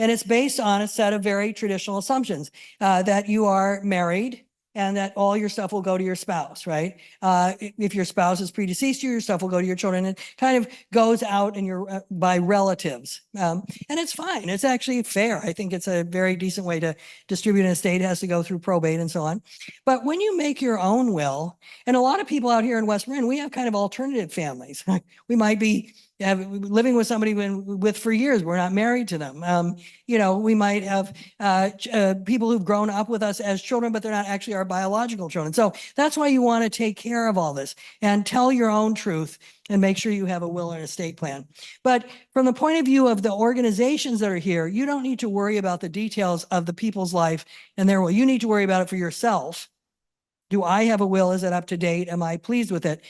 And it's based on a set of very traditional assumptions that you are married, and that all your stuff will go to your spouse, right? If your spouse is predeceased, your stuff will go to your children. It kind of goes out in your by relatives, and it's fine. It's actually fair. I think it's a very decent way to distribute an estate. It has to go through probate and so on. But when you make your own will, and a lot of people out here in West Marin, we have kind of alternative families. We might be living with somebody with for years. We're not married to them. You know, we might have people who've grown up with us as children, but they're not actually our biological children. So that's why you want to take care of all this and tell your own truth and make sure you have a will and estate plan. But from the point of view of the organizations that are here, you don't need to worry about the details of the people's life and their will. You need to worry about it for yourself. Do I have a will? Is it up to date? Am I pleased with it?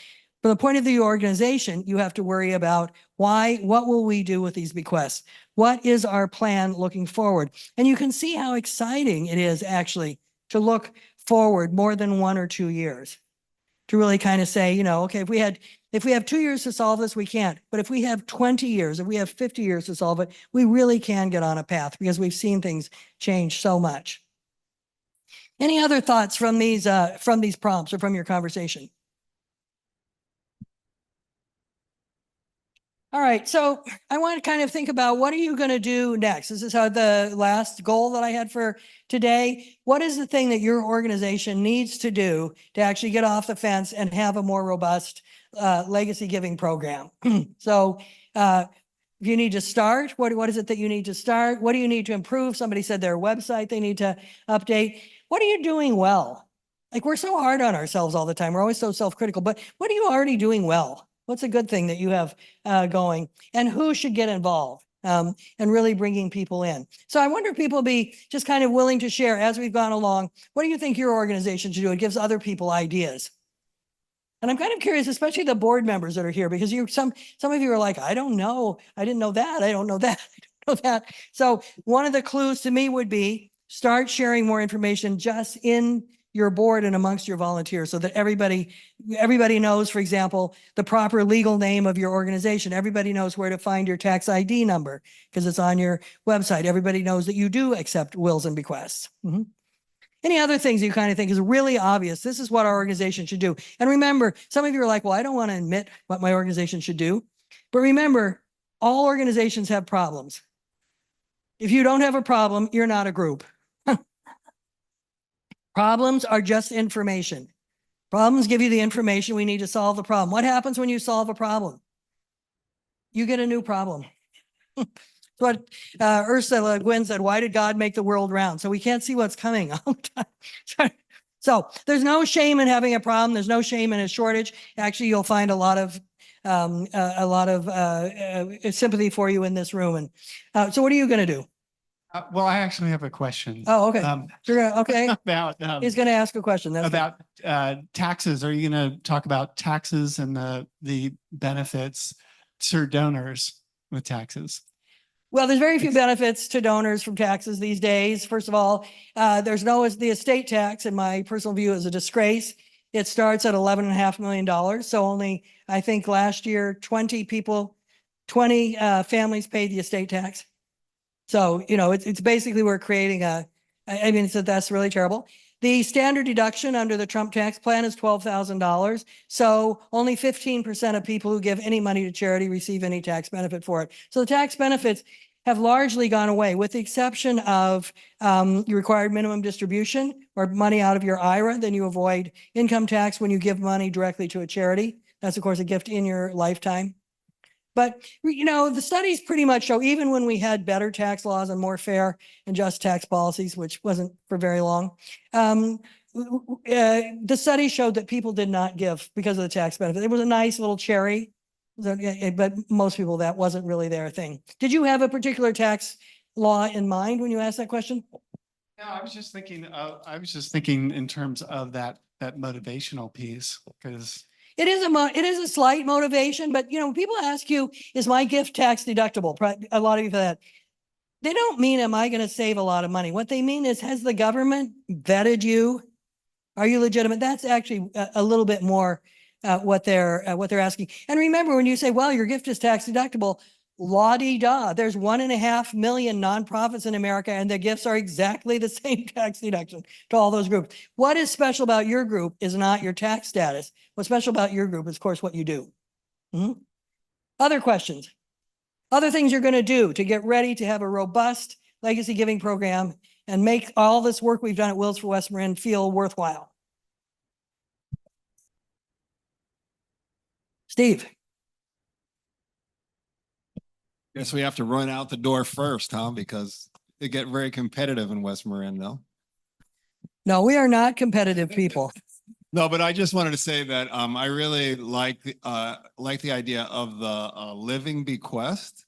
From the point of view of the organization, you have to worry about what will we do with these bequests? What is our plan looking forward? And you can see how exciting it is actually to look forward more than 1 or 2 years, to really kind of say, you know, okay, if we have 2 years to solve this, we can't. But if we have 20 years, if we have 50 years to solve it, we really can get on a path because we've seen things change so much. Any other thoughts from these prompts or from your conversation? All right, so I want to kind of think about what are you going to do next? This is how the last goal that I had for today. What is the thing that your organization needs to do to actually get off the fence and have a more robust legacy giving program? So if you need to start, what is it that you need to start? What do you need to improve? Somebody said their website they need to update. What are you doing well? Like, we're so hard on ourselves all the time. We're always so self-critical, but what are you already doing well? What's a good thing that you have going? And who should get involved and really bringing people in? So I wonder if people be just kind of willing to share as we've gone along. What do you think your organization should do? It gives other people ideas. And I'm kind of curious, especially the board members that are here, because some of you are like, I don't know. I didn't know that. I don't know that. I don't know that. So one of the clues to me would be start sharing more information just in your board and amongst your volunteers so that everybody knows, for example, the proper legal name of your organization. Everybody knows where to find your tax ID number because it's on your website. Everybody knows that you do accept wills and bequests. Any other things you kind of think is really obvious? This is what our organization should do. And remember, some of you are like, well, I don't want to admit what my organization should do. But remember, all organizations have problems. If you don't have a problem, you're not a group. Problems are just information. Problems give you the information we need to solve the problem. What happens when you solve a problem? You get a new problem. What Ursula Le Guin said, why did God make the world round? So we can't see what's coming all the time. So there's no shame in having a problem. There's no shame in a shortage. Actually, you'll find a lot of sympathy for you in this room. And so what are you going to do? Well, I actually have a question. Oh, okay. Okay. About He's going to ask a question. That's about taxes. Are you going to talk about taxes and the benefits to donors with taxes? Well, there's very few benefits to donors from taxes these days. First of all, the estate tax, in my personal view, is a disgrace. It starts at $11.5 million. So only, I think last year, 20 families paid the estate tax. So, you know, it's basically we're creating that's really terrible. The standard deduction under the Trump tax plan is $12,000. So only 15% of people who give any money to charity receive any tax benefit for it. So the tax benefits have largely gone away, with the exception of your required minimum distribution or money out of your IRA. Then you avoid income tax when you give money directly to a charity. That's, of course, a gift in your lifetime. But, you know, the studies pretty much show, even when we had better tax laws and more fair and just tax policies, which wasn't for very long, the study showed that people did not give because of the tax benefit. It was a nice little cherry, but most people, that wasn't really their thing. Did you have a particular tax law in mind when you asked that question? No, I was just thinking in terms of that motivational piece, because it is a slight motivation, but you know, when people ask you, is my gift tax deductible? A lot of you for that. They don't mean, am I going to save a lot of money? What they mean is, has the government vetted you? Are you legitimate? That's actually a little bit more what they're asking. And remember, when you say, well, your gift is tax deductible, La-di-da. There's 1.5 million nonprofits in America, and their gifts are exactly the same tax deduction to all those groups. What is special about your group is not your tax status. What's special about your group is, of course, what you do. Mhm. Other questions? Other things you're going to do to get ready to have a robust legacy giving program and make all this work we've done at Wills for West Marin feel worthwhile? Steve? Guess we have to run out the door first, huh? Because it get very competitive in West Marin, though. No, we are not competitive people. No, but I just wanted to say that I really like the idea of the living bequest,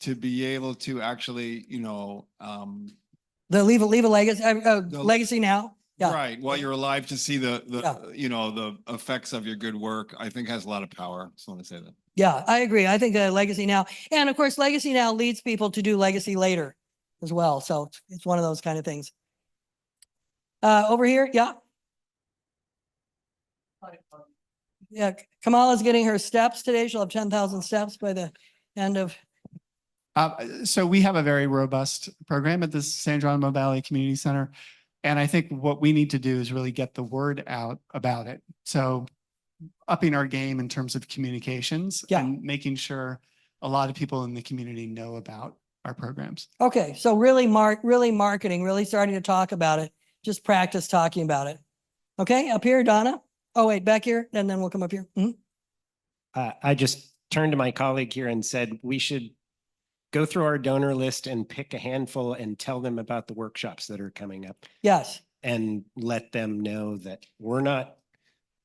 to be able to actually, The leave a legacy, legacy now. Yeah. right, while you're alive, to see the the effects of your good work, I think has a lot of power. Just want to say that. Yeah, I agree. I think legacy now, and of course, legacy now leads people to do legacy later as well. So it's one of those kind of things. Over here, yeah. Yeah, Kamala's getting her steps today. She'll have 10,000 steps by the end of. So we have a very robust program at the San Geronimo Valley Community Center. And I think what we need to do is really get the word out about it. So upping our game in terms of communications and making sure a lot of people in the community know about our programs. Okay, so really marketing, really starting to talk about it. Just practice talking about it. Okay, up here, Donna. Oh, wait, back here, and then we'll come up here. I just turned to my colleague here and said, we should go through our donor list and pick a handful and tell them about the workshops that are coming up. Yes. And let them know that we're not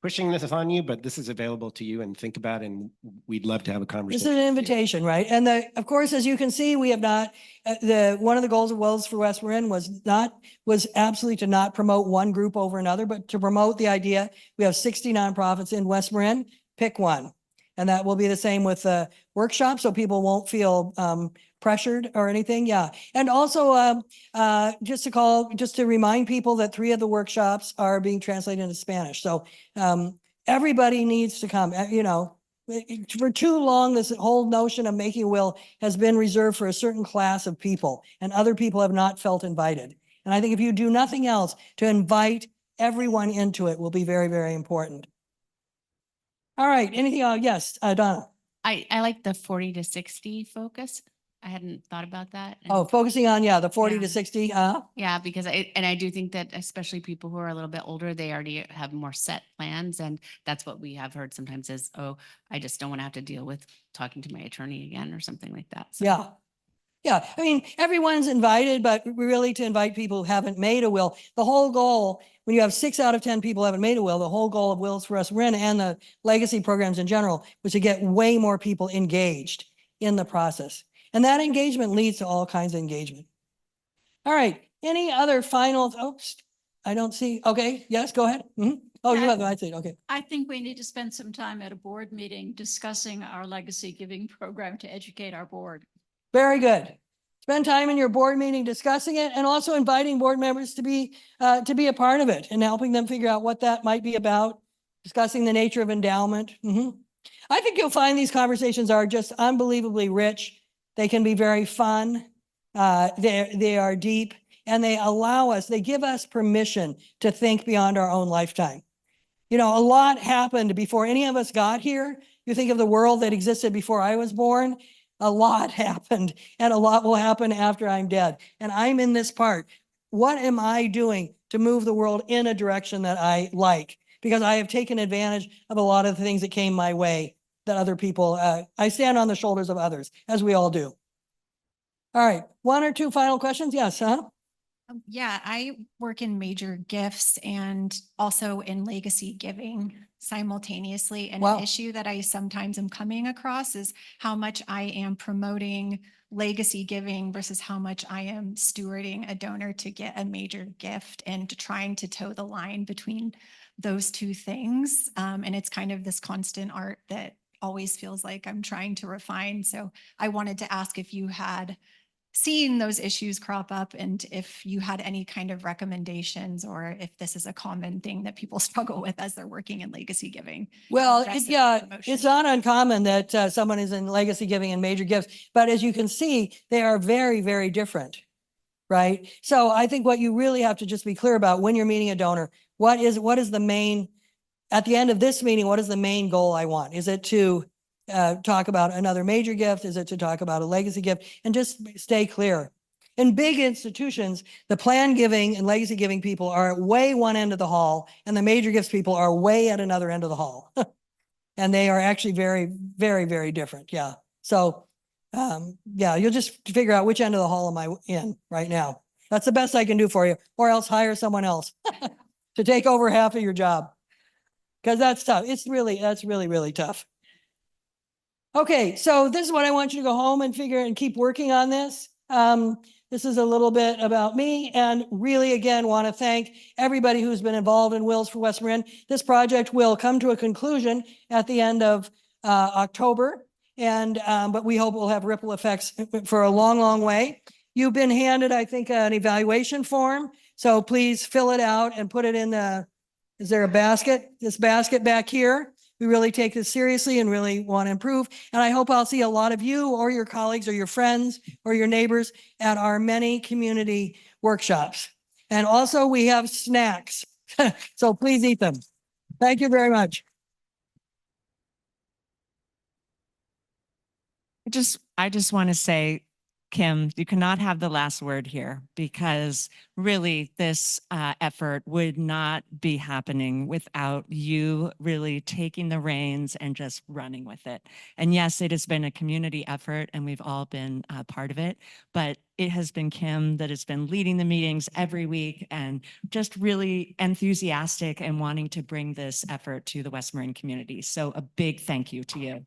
pushing this on you, but this is available to you, and think about it, and we'd love to have a conversation. This is an invitation, right? And of course, as you can see, we have not, one of the goals of Wills for West Marin was absolutely to not promote one group over another, but to promote the idea. We have 60 nonprofits in West Marin, pick one. And that will be the same with the workshop, so people won't feel pressured or anything. Yeah. And also just to remind people that 3 of the workshops are being translated into Spanish. So everybody needs to come. For too long, this whole notion of making a will has been reserved for a certain class of people, and other people have not felt invited. And I think if you do nothing else to invite everyone into it will be very, very important. All right. Anything else? Yes, Donna. I like the 40 to 60 focus. I hadn't thought about that. Oh, focusing on, the 40 to 60. Yeah, because I do think that especially people who are a little bit older, they already have more set plans. And that's what we have heard sometimes is, oh, I just don't want to have to deal with talking to my attorney again or something like that. So. Yeah. Yeah. I mean, everyone's invited, but really to invite people who haven't made a will. The whole goal, when you have 6 out of 10 people haven't made a will, the whole goal of Wills for West Marin and the legacy programs in general was to get way more people engaged in the process. And that engagement leads to all kinds of engagement. All right. Any other final? Oops, I don't see. Okay. Yes, go ahead. Oh, you have the right seat. Okay. I think we need to spend some time at a board meeting discussing our legacy giving program to educate our board. Very good. Spend time in your board meeting discussing it, and also inviting board members to be a part of it and helping them figure out what that might be about, discussing the nature of endowment. I think you'll find these conversations are just unbelievably rich. They can be very fun. They are deep, and they give us permission to think beyond our own lifetime. A lot happened before any of us got here. You think of the world that existed before I was born. A lot happened, and a lot will happen after I'm dead. And I'm in this part. What am I doing to move the world in a direction that I like? Because I have taken advantage of a lot of the things that came my way that other people, I stand on the shoulders of others, as we all do. All right, 1 or 2 final questions? Yes, huh? Yeah, I work in major gifts and also in legacy giving simultaneously. And Wow. an issue that I sometimes am coming across is how much I am promoting legacy giving versus how much I am stewarding a donor to get a major gift, and trying to toe the line between those 2 things. And it's kind of this constant art that always feels like I'm trying to refine. So I wanted to ask if you had seeing those issues crop up and if you had any kind of recommendations or if this is a common thing that people struggle with as they're working in legacy giving. Well, address it yeah, with promotion. it's not uncommon that someone is in legacy giving and major gifts, but as you can see, they are very, very different, right? So I think what you really have to just be clear about when you're meeting a donor, what is the main, at the end of this meeting, what is the main goal I want? Is it to talk about another major gift? Is it to talk about a legacy gift? And just stay clear. In big institutions, the plan giving and legacy giving people are at way one end of the hall, and the major gifts people are way at another end of the hall. And they are actually very, very, very different. Yeah. So, yeah, you'll just figure out which end of the hall am I in right now. That's the best I can do for you, or else hire someone else to take over half of your job. Because that's tough. That's really, really tough. Okay, so this is what I want you to go home and figure and keep working on this. This is a little bit about me, and really, again, want to thank everybody who's been involved in Wills for West Marin. This project will come to a conclusion at the end of October, and but we hope we'll have ripple effects for a long, long way. You've been handed, I think, an evaluation form, so please fill it out and put it in the, is there a basket? This basket back here. We really take this seriously and really want to improve. And I hope I'll see a lot of you or your colleagues or your friends or your neighbors at our many community workshops. And also we have snacks, so please eat them. Thank you very much. I just want to say, Kim, you cannot have the last word here, because really this effort would not be happening without you really taking the reins and just running with it. And yes, it has been a community effort and we've all been part of it, but it has been Kim that has been leading the meetings every week and just really enthusiastic and wanting to bring this effort to the West Marin community. So a big thank you to you.